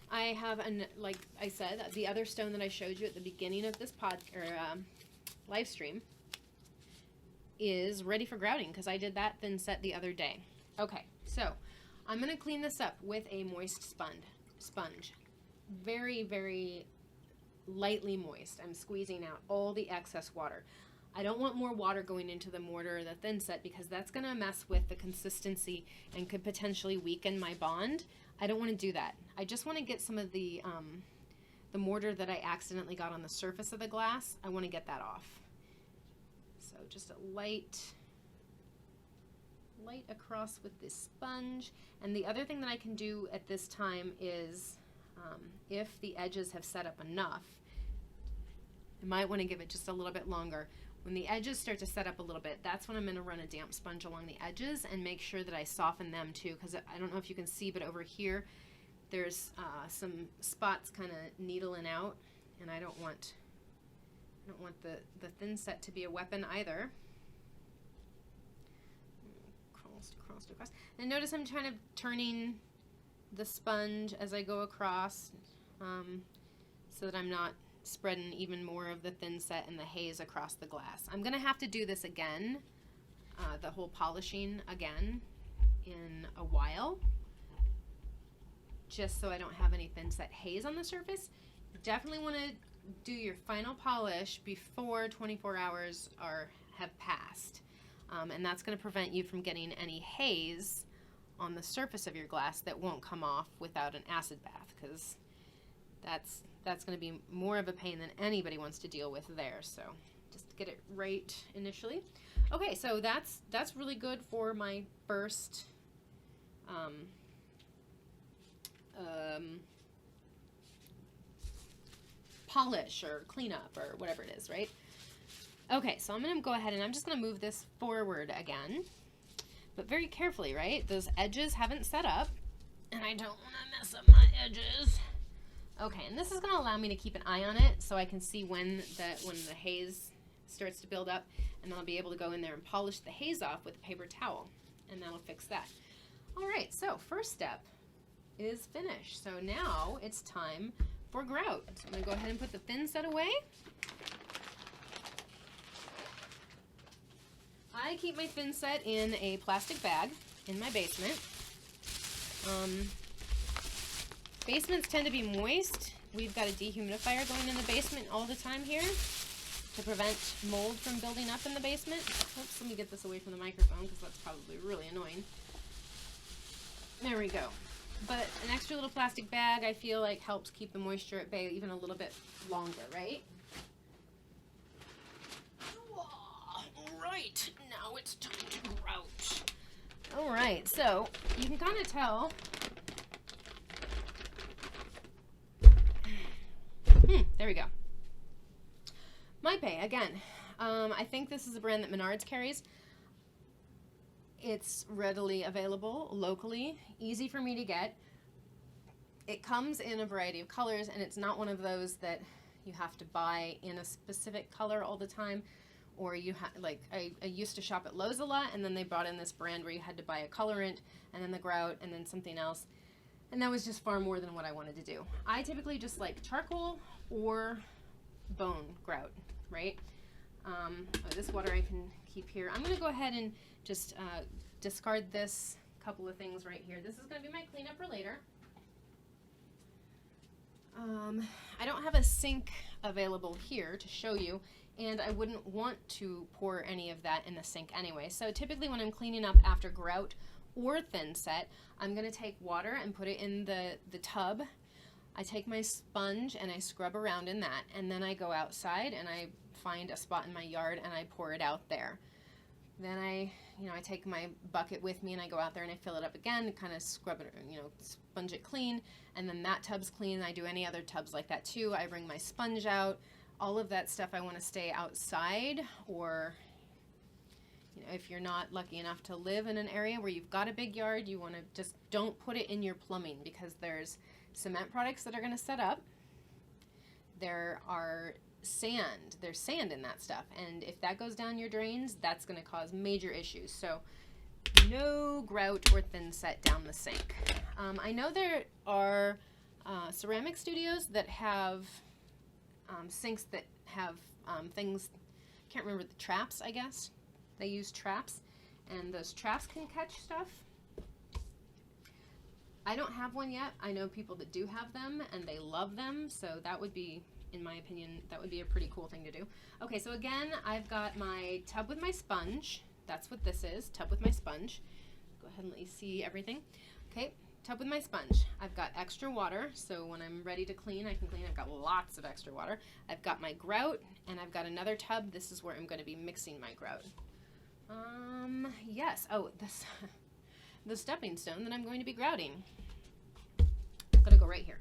I have, like I said, the other stone that I showed you at the beginning of this live stream is ready for grouting because I did that Thinset the other day. Okay, so I'm going to clean this up with a moist sponge. Very, very lightly moist. I'm squeezing out all the excess water. I don't want more water going into the mortar or the Thinset because that's going to mess with the consistency and could potentially weaken my bond. I don't want to do that. I just want to get some of the mortar that I accidentally got on the surface of the glass. I want to get that off. So just a light across with this sponge. And the other thing that I can do at this time is if the edges have set up enough, I might want to give it just a little bit longer. When the edges start to set up a little bit, that's when I'm going to run a damp sponge along the edges and make sure that I soften them too, because I don't know if you can see, but over here there's some spots kind of needling out, and I don't want the Thinset to be a weapon either. Across. And notice I'm kind of turning the sponge as I go across so that I'm not spreading even more of the Thinset and the haze across the glass. I'm going to have to do this again, the whole polishing again in a while, just so I don't have any Thinset haze on the surface. You definitely want to do your final polish before 24 hours have passed, and that's going to prevent you from getting any haze on the surface of your glass that won't come off without an acid bath, because that's going to be more of a pain than anybody wants to deal with there. So just get it right initially. Okay, so that's really good for my first polish or cleanup or whatever it is, right? Okay, so I'm going to go ahead and I'm just going to move this forward again, but very carefully, right? Those edges haven't set up, and I don't want to mess up my edges. Okay, and this is going to allow me to keep an eye on it so I can see when the haze starts to build up, and then I'll be able to go in there and polish the haze off with a paper towel, and that'll fix that. All right, so first step is finished. So now it's time for grout. So I'm going to go ahead and put the Thinset away. I keep my Thinset in a plastic bag in my basement. Basements tend to be moist. We've got a dehumidifier going in the basement all the time here to prevent mold from building up in the basement. Oops, let me get this away from the microphone because that's probably really annoying. There we go. But an extra little plastic bag, I feel like, helps keep the moisture at bay even a little bit longer, right? All right, now it's time to grout. All right, so you can kind of tell. There we go. My pay, again, I think this is a brand that Menards carries. It's readily available locally, easy for me to get. It comes in a variety of colors, and it's not one of those that you have to buy in a specific color all the time, or you like I used to shop at Lowe's a lot, and then they brought in this brand where you had to buy a colorant and then the grout and then something else, and that was just far more than what I wanted to do. I typically just like charcoal or bone grout, right? This water I can keep here. I'm going to go ahead and just discard this couple of things right here. This is going to be my cleanup for later. I don't have a sink available here to show you, and I wouldn't want to pour any of that in the sink anyway. So typically when I'm cleaning up after grout or Thinset, I'm going to take water and put it in the tub. I take my sponge and I scrub around in that, and then I go outside and I find a spot in my yard and I pour it out there. Then I take my bucket with me and I go out there and I fill it up again, kind of scrub it, sponge it clean, and then that tub's clean. I do any other tubs like that too. I bring my sponge out. All of that stuff I want to stay outside, or if you're not lucky enough to live in an area where you've got a big yard, you want to just don't put it in your plumbing, because there's cement products that are going to set up. There's sand in that stuff, and if that goes down your drains, that's going to cause major issues. So no grout or Thinset down the sink. I know there are ceramic studios that have sinks that have things, can't remember, the traps, I guess. They use traps, and those traps can catch stuff. I don't have one yet. I know people that do have them, and they love them, so that would be, in my opinion, that would be a pretty cool thing to do. Okay, so again, I've got my tub with my sponge. That's what this is, tub with my sponge. Go ahead and let you see everything. Okay, tub with my sponge. I've got extra water, so when I'm ready to clean, I can clean. I've got lots of extra water. I've got my grout, and I've got another tub. This is where I'm going to be mixing my grout. Yes, oh, this, the stepping stone that I'm going to be grouting. I'm going to go right here.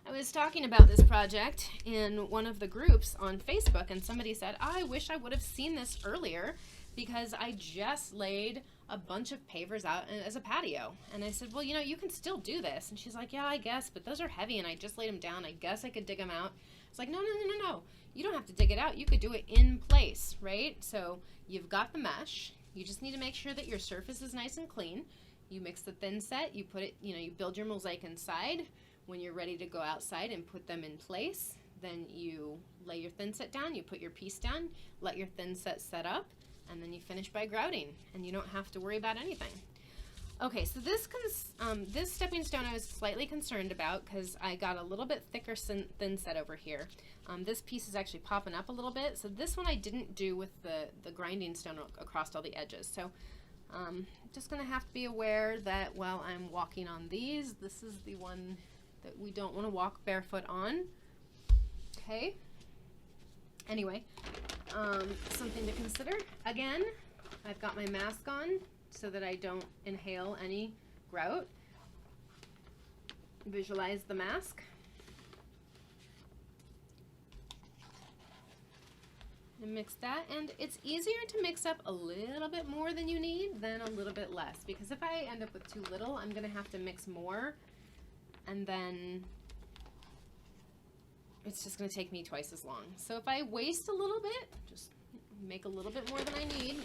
I was talking about this project in one of the groups on Facebook, and somebody said, I wish I would have seen this earlier, because I just laid a bunch of pavers out as a patio. And I said, well, you can still do this. And she's like, yeah, I guess, but those are heavy, and I just laid them down. I guess I could dig them out. It's like, no. You don't have to dig it out. You could do it in place, right? So you've got the mesh. You just need to make sure that your surface is nice and clean. You mix the Thinset. You put it, you build your mosaic inside. When you're ready to go outside and put them in place, then you lay your Thinset down, you put your piece down, let your Thinset set up, and then you finish by grouting, and you don't have to worry about anything. Okay, so this stepping stone I was slightly concerned about, because I got a little bit thicker Thinset over here. This piece is actually popping up a little bit, so this one I didn't do with the grinding stone across all the edges. So just going to have to be aware that while I'm walking on these, this is the one that we don't want to walk barefoot on. Okay. Anyway, something to consider. Again, I've got my mask on so that I don't inhale any grout. Visualize the mask. And mix that, and it's easier to mix up a little bit more than you need than a little bit less, because if I end up with too little, I'm going to have to mix more, and then it's just going to take me twice as long. So if I waste a little bit, just make a little bit more than I need,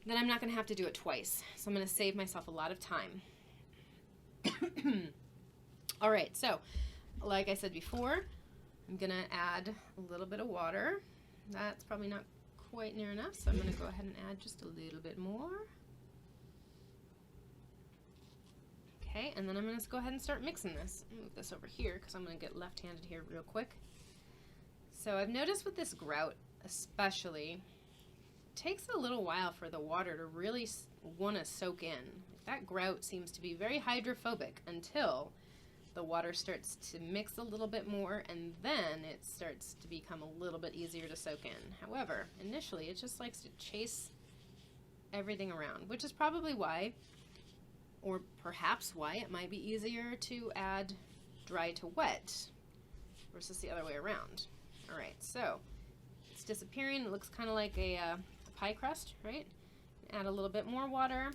then I'm not going to have to do it twice. So I'm going to save myself a lot of time. All right, so like I said before, I'm going to add a little bit of water. That's probably not quite near enough, so I'm going to go ahead and add just a little bit more. Okay, and then I'm going to go ahead and start mixing this. Move this over here because I'm going to get left-handed here real quick. So I've noticed with this grout especially, it takes a little while for the water to really want to soak in. That grout seems to be very hydrophobic until the water starts to mix a little bit more, and then it starts to become a little bit easier to soak in. However, initially it just likes to chase everything around, which is probably why, or perhaps why, it might be easier to add dry to wet versus the other way around. All right, so it's disappearing. It looks kind of like a pie crust, right? Add a little bit more water.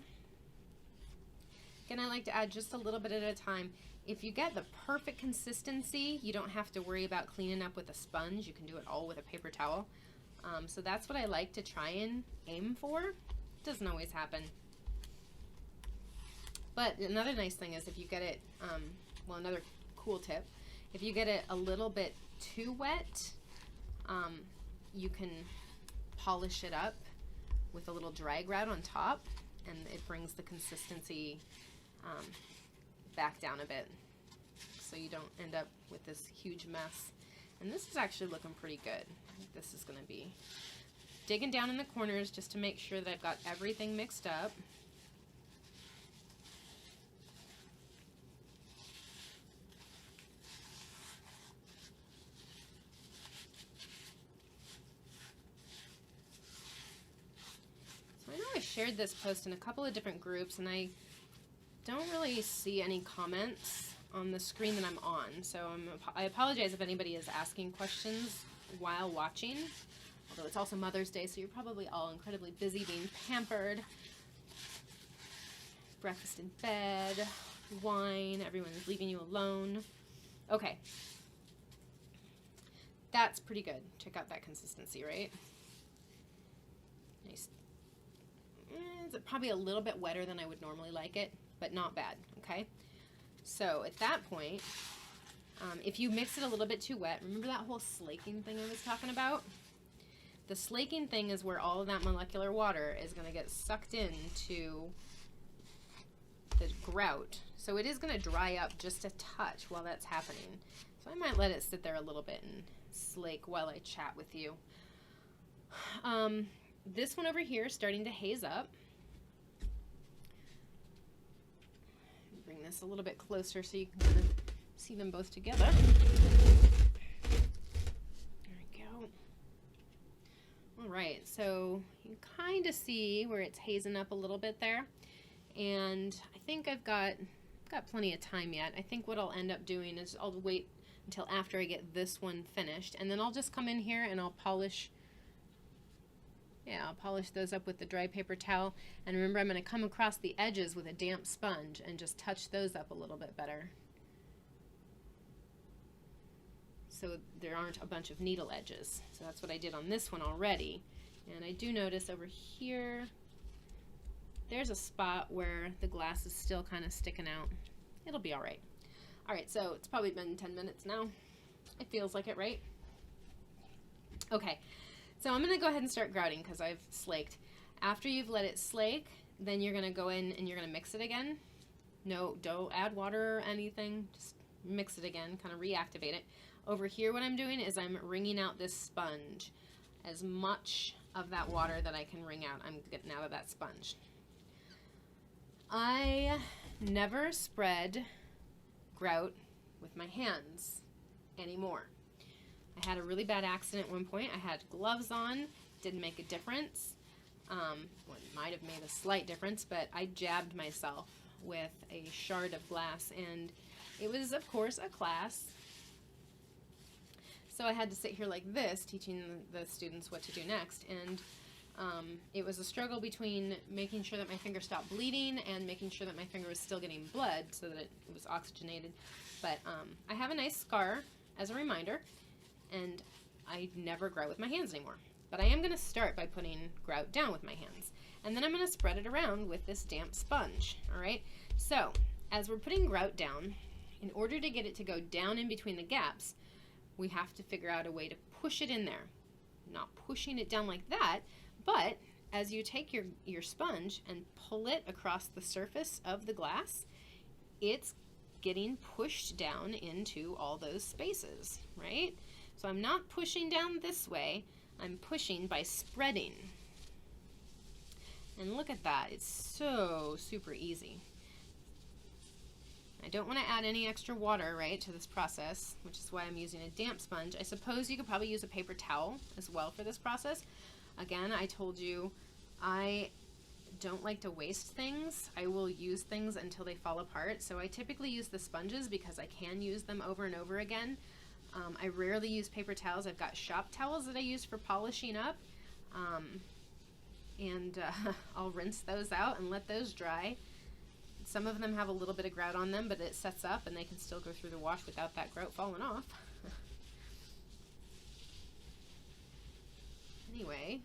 Again, I like to add just a little bit at a time. If you get the perfect consistency, you don't have to worry about cleaning up with a sponge. You can do it all with a paper towel. So that's what I like to try and aim for. It doesn't always happen. But another nice thing is if you get it, well, another cool tip, if you get it a little bit too wet, you can polish it up with a little dry grout on top, and it brings the consistency back down a bit, so you don't end up with this huge mess. And this is actually looking pretty good. I think this is going to be digging down in the corners just to make sure that I've got everything mixed up. So I know I shared this post in a couple of different groups, and I don't really see any comments on the screen that I'm on, so I apologize if anybody is asking questions while watching, although it's also Mother's Day, so you're probably all incredibly busy being pampered. Breakfast in bed, wine, everyone's leaving you alone. Okay. That's pretty good. Check out that consistency, right? Nice. It's probably a little bit wetter than I would normally like it, but not bad, okay? So at that point, if you mix it a little bit too wet, remember that whole slaking thing I was talking about? The slaking thing is where all of that molecular water is going to get sucked into the grout. So it is going to dry up just a touch while that's happening. So I might let it sit there a little bit and slake while I chat with you. This one over here is starting to haze up. Bring this a little bit closer so you can kind of see them both together. There we go. All right, so you kind of see where it's hazing up a little bit there, and I think I've got plenty of time yet. I think what I'll end up doing is I'll wait until after I get this one finished, and then I'll just come in here and I'll polish. Yeah, I'll polish those up with the dry paper towel. And remember, I'm going to come across the edges with a damp sponge and just touch those up a little bit better, so there aren't a bunch of needle edges. So that's what I did on this one already. And I do notice over here, there's a spot where the glass is still kind of sticking out. It'll be all right. All right, so it's probably been 10 minutes now. It feels like it, right? Okay. So I'm going to go ahead and start grouting because I've slaked. After you've let it slake, then you're going to go in and you're going to mix it again. No, don't add water or anything. Just mix it again, kind of reactivate it. Over here what I'm doing is I'm wringing out this sponge. As much of that water that I can wring out, I'm getting out of that sponge. I never spread grout with my hands anymore. I had a really bad accident at one point. I had gloves on, didn't make a difference. Well, it might have made a slight difference, but I jabbed myself with a shard of glass, and it was, of course, a class. So I had to sit here like this, teaching the students what to do next, and it was a struggle between making sure that my finger stopped bleeding and making sure that my finger was still getting blood so that it was oxygenated. But I have a nice scar as a reminder, and I never grout with my hands anymore. But I am going to start by putting grout down with my hands. And then I'm going to spread it around with this damp sponge. All right? So, as we're putting grout down, in order to get it to go down in between the gaps, we have to figure out a way to push it in there. Not pushing it down like that, but as you take your sponge and pull it across the surface of the glass, it's getting pushed down into all those spaces, right? So I'm not pushing down this way, I'm pushing by spreading. And look at that, it's so super easy. I don't want to add any extra water, right, to this process, which is why I'm using a damp sponge. I suppose you could probably use a paper towel as well for this process. Again, I told you I don't like to waste things, I will use things until they fall apart. So I typically use the sponges because I can use them over and over again. I rarely use paper towels. I've got shop towels that I use for polishing up. I'll rinse those out and let those dry. Some of them have a little bit of grout on them, but it sets up and they can still go through the wash without that grout falling off. Anyway,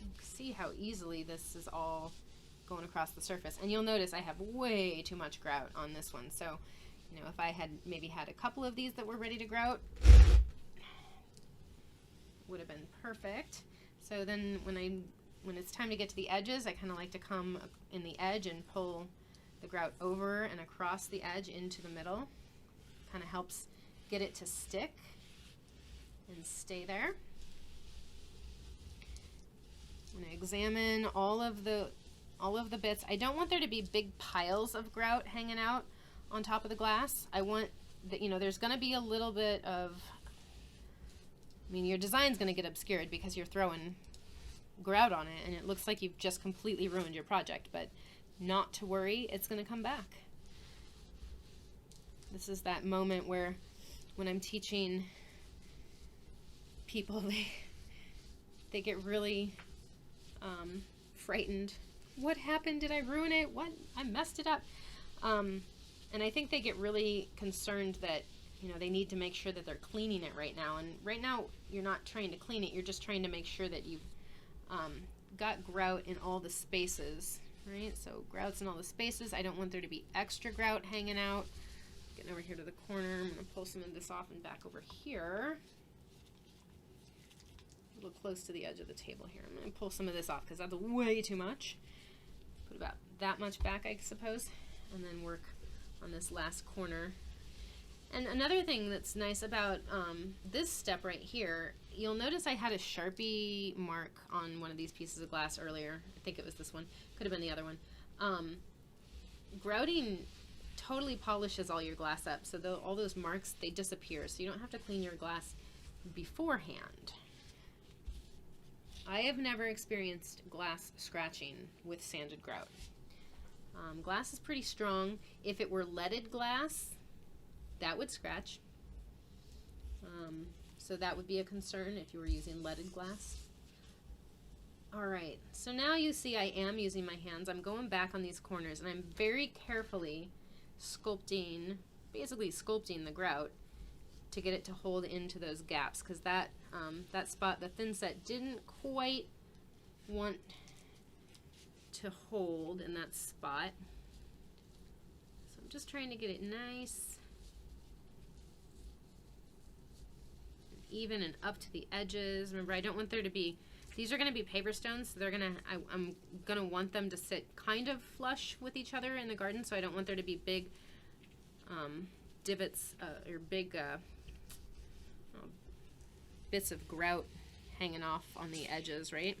you can see how easily this is all going across the surface. And you'll notice I have way too much grout on this one. So, you know, if I had maybe had a couple of these that were ready to grout, would have been perfect. So then when it's time to get to the edges, I kind of like to come in the edge and pull the grout over and across the edge into the middle. Kind of helps get it to stick and stay there. I'm going to examine all of the bits. I don't want there to be big piles of grout hanging out on top of the glass. I want that, you know, there's going to be a little bit of, I mean, your design's going to get obscured because you're throwing grout on it and it looks like you've just completely ruined your project, but not to worry, it's going to come back. This is that moment where when I'm teaching people, they get really frightened. What happened? Did I ruin it? What? I messed it up. And I think they get really concerned that, you know, they need to make sure that they're cleaning it right now. And right now, you're not trying to clean it. You're just trying to make sure that you've got grout in all the spaces, right? So grout's in all the spaces. I don't want there to be extra grout hanging out. Getting over here to the corner. I'm going to pull some of this off and back over here. A little close to the edge of the table here. I'm going to pull some of this off because that's way too much. Put about that much back, I suppose, and then work on this last corner. And another thing that's nice about this step right here, you'll notice I had a Sharpie mark on one of these pieces of glass earlier. I think it was this one. Could have been the other one. Grouting totally polishes all your glass up, so all those marks, they disappear, so you don't have to clean your glass beforehand. I have never experienced glass scratching with sanded grout. Glass is pretty strong. If it were leaded glass, that would scratch. So that would be a concern if you were using leaded glass. All right, so now you see I am using my hands. I'm going back on these corners and I'm very carefully sculpting, basically sculpting the grout to get it to hold into those gaps, because that spot, the Thinset didn't quite want to hold in that spot. So I'm just trying to get it nice and even and up to the edges. Remember, I don't want there to be, these are going to be paver stones, so they're I'm going to want them to sit kind of flush with each other in the garden, so I don't want there to be big divots or big bits of grout hanging off on the edges, right?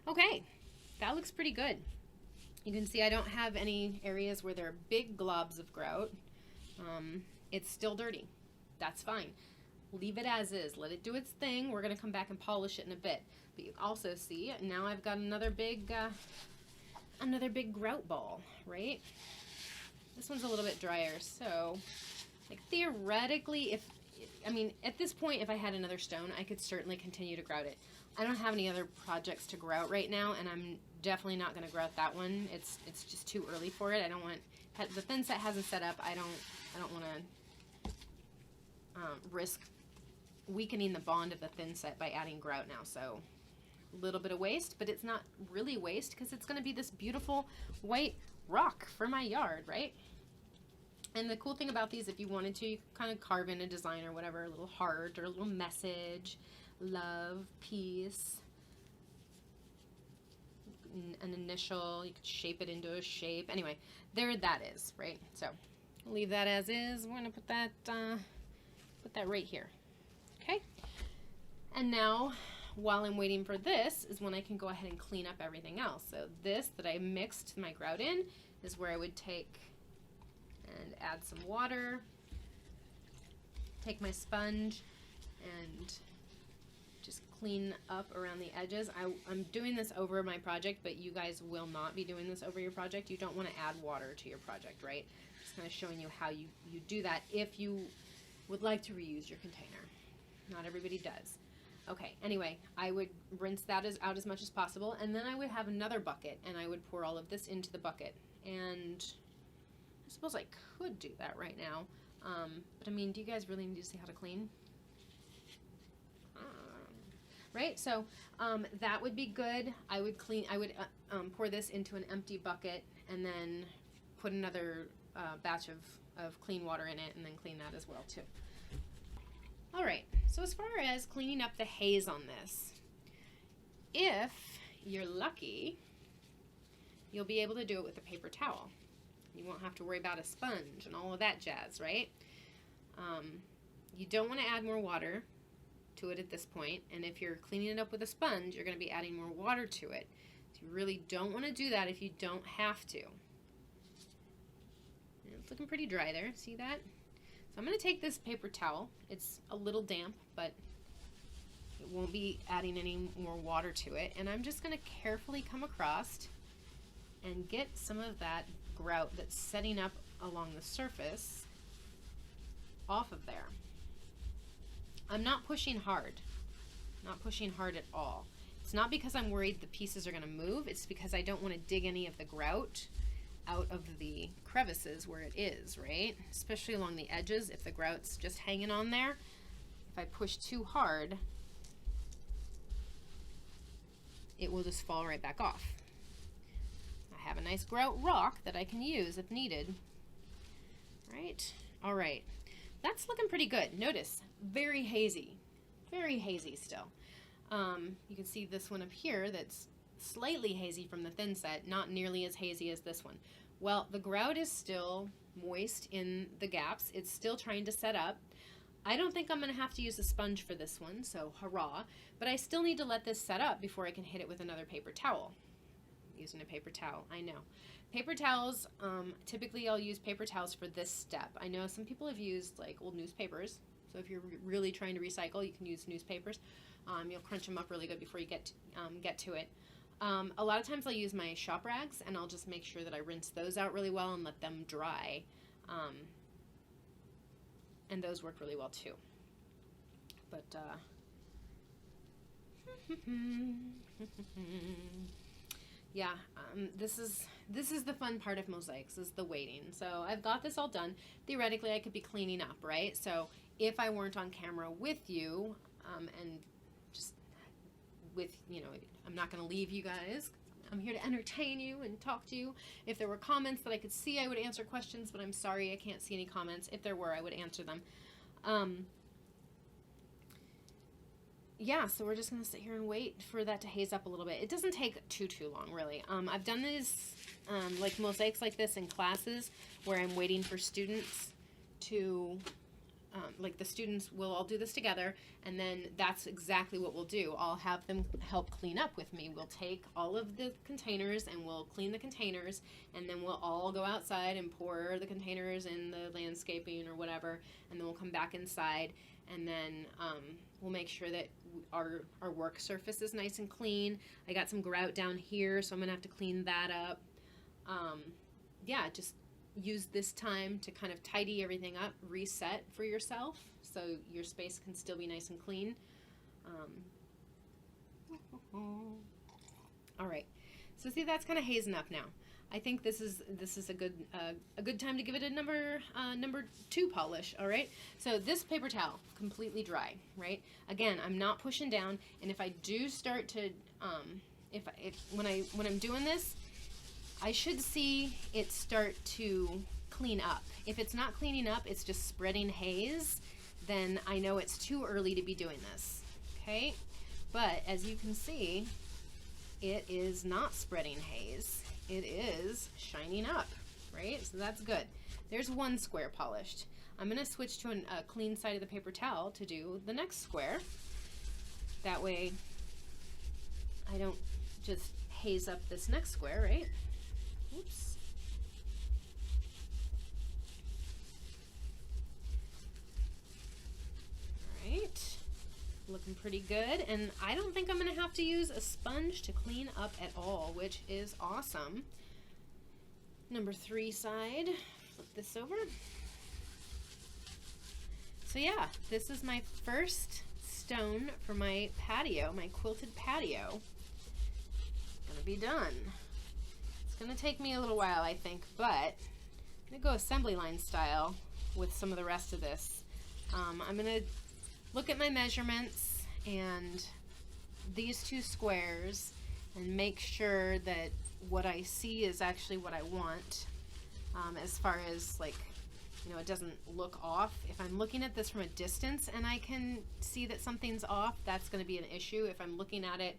Okay, that looks pretty good. You can see I don't have any areas where there are big globs of grout. It's still dirty. That's fine. Leave it as is. Let it do its thing. We're going to come back and polish it in a bit. But you also see now I've got another big grout ball, right? This one's a little bit drier, so like theoretically, I mean, at this point, if I had another stone, I could certainly continue to grout it. I don't have any other projects to grout right now, and I'm definitely not going to grout that one. It's just too early for it. I don't want, the Thinset hasn't set up. I don't want to risk weakening the bond of the Thinset by adding grout now. So a little bit of waste, but it's not really waste because it's going to be this beautiful white rock for my yard, right? And the cool thing about these, if you wanted to, you could kind of carve in a design or whatever, a little heart or a little message, love, peace, an initial. You could shape it into a shape. Anyway, there that is, right? So leave that as is. We're gonna put that right here. Okay. And now, while I'm waiting for this, is when I can go ahead and clean up everything else. So this that I mixed my grout in is where I would take and add some water, take my sponge and just clean up around the edges. I'm doing this over my project, but you guys will not be doing this over your project. You don't want to add water to your project, right? Just kind of showing you how you do that if you would like to reuse your container. Not everybody does. Okay, anyway, I would rinse that out as much as possible, and then I would have another bucket, and I would pour all of this into the bucket. And I suppose I could do that right now, but I mean, do you guys really need to see how to clean? Right, so that would be good. I would pour this into an empty bucket and then put another batch of clean water in it and then clean that as well too. All right, so as far as cleaning up the haze on this, if you're lucky, you'll be able to do it with a paper towel. You won't have to worry about a sponge and all of that jazz, right? You don't want to add more water to it at this point, and if you're cleaning it up with a sponge, you're going to be adding more water to it. So you really don't want to do that if you don't have to. And it's looking pretty dry there, see that? So I'm going to take this paper towel. It's a little damp, but it won't be adding any more water to it, and I'm just going to carefully come across and get some of that grout that's setting up along the surface off of there. I'm not pushing hard, not pushing hard at all. It's not because I'm worried the pieces are going to move, it's because I don't want to dig any of the grout out of the crevices where it is, right? Especially along the edges, if the grout's just hanging on there. If I push too hard, it will just fall right back off. I have a nice grout rock that I can use if needed. Right? All right. That's looking pretty good. Notice, very hazy still. You can see this one up here that's slightly hazy from the Thinset, not nearly as hazy as this one. Well, the grout is still moist in the gaps. It's still trying to set up. I don't think I'm going to have to use a sponge for this one, so hurrah. But I still need to let this set up before I can hit it with another paper towel. Using a paper towel, I know. Paper towels, typically I'll use paper towels for this step. I know some people have used like old newspapers, so if you're really trying to recycle, you can use newspapers. You'll crunch them up really good before you get to it. A lot of times I'll use my shop rags, and I'll just make sure that I rinse those out really well and let them dry. And those work really well too. But yeah, this is the fun part of mosaics, is the waiting. So I've got this all done. Theoretically, I could be cleaning up, right? So if I weren't on camera with you, and just with, you know, I'm not going to leave you guys. I'm here to entertain you and talk to you. If there were comments that I could see, I would answer questions, but I'm sorry I can't see any comments. If there were, I would answer them. Yeah, so we're just going to sit here and wait for that to haze up a little bit. It doesn't take too long, really. I've done these, like mosaics like this in classes where I'm waiting for students to, like the students will all do this together, and then that's exactly what we'll do. I'll have them help clean up with me. We'll take all of the containers and we'll clean the containers, and then we'll all go outside and pour the containers in the landscaping or whatever, and then we'll come back inside, and then we'll make sure that our work surface is nice and clean. I got some grout down here, so I'm gonna have to clean that up. Yeah, just use this time to kind of tidy everything up, reset for yourself so your space can still be nice and clean. All right, so see, that's kind of hazing up now. I think this is a good time to give it a number 2 polish. All right, so this paper towel completely dry, right? Again, I'm not pushing down, and if I do start to when I'm doing this, I should see it start to clean up. If it's not cleaning up, it's just spreading haze, then I know it's too early to be doing this. Okay, but as you can see, it is not spreading haze. It is shining up, right? So that's good. There's one square polished. I'm going to switch to a clean side of the paper towel to do the next square. That way I don't just haze up this next square, right? Oops. All right. looking pretty good, and I don't think I'm going to have to use a sponge to clean up at all, which is awesome. Number 3 side, flip this over. So yeah, this is my first stone for my patio, my quilted patio. Gonna be done. It's gonna take me a little while, I think, but I'm gonna go assembly line style with some of the rest of this. I'm gonna look at my measurements and these 2 squares and make sure that what I see is actually what I want, as far as, like, you know, it doesn't look off. If I'm looking at this from a distance and I can see that something's off, that's going to be an issue. If I'm looking at it,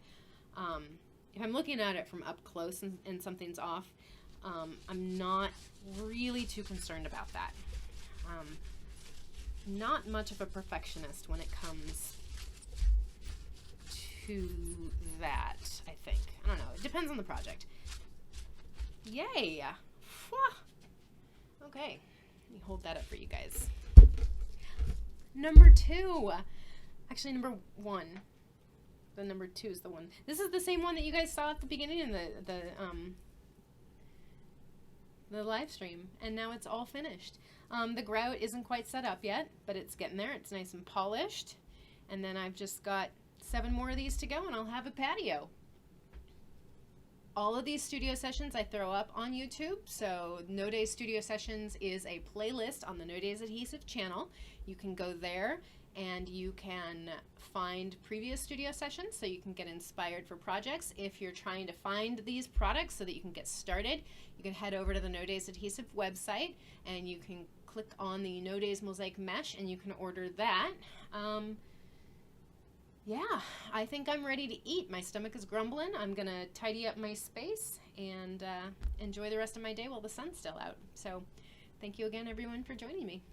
from up close and something's off, I'm not really too concerned about that. Not much of a perfectionist when it comes to that, I think. I don't know. It depends on the project. Yay! Okay. Let me hold that up for you guys. Number 2. Actually, number 1. The number 2 is the one. This is the same one that you guys saw at the beginning in the live stream, and now it's all finished. The grout isn't quite set up yet, but it's getting there. It's nice and polished. And then I've just got 7 more of these to go, and I'll have a patio. All of these studio sessions I throw up on YouTube, so No Days Studio Sessions is a playlist on the No Days Adhesive channel. You can go there and you can find previous studio sessions so you can get inspired for projects. If you're trying to find these products so that you can get started, you can head over to the No Days Adhesive website and you can click on the No Days Mosaic Mesh and you can order that. Yeah, I think I'm ready to eat. My stomach is grumbling. I'm going to tidy up my space and enjoy the rest of my day while the sun's still out. So thank you again, everyone, for joining me.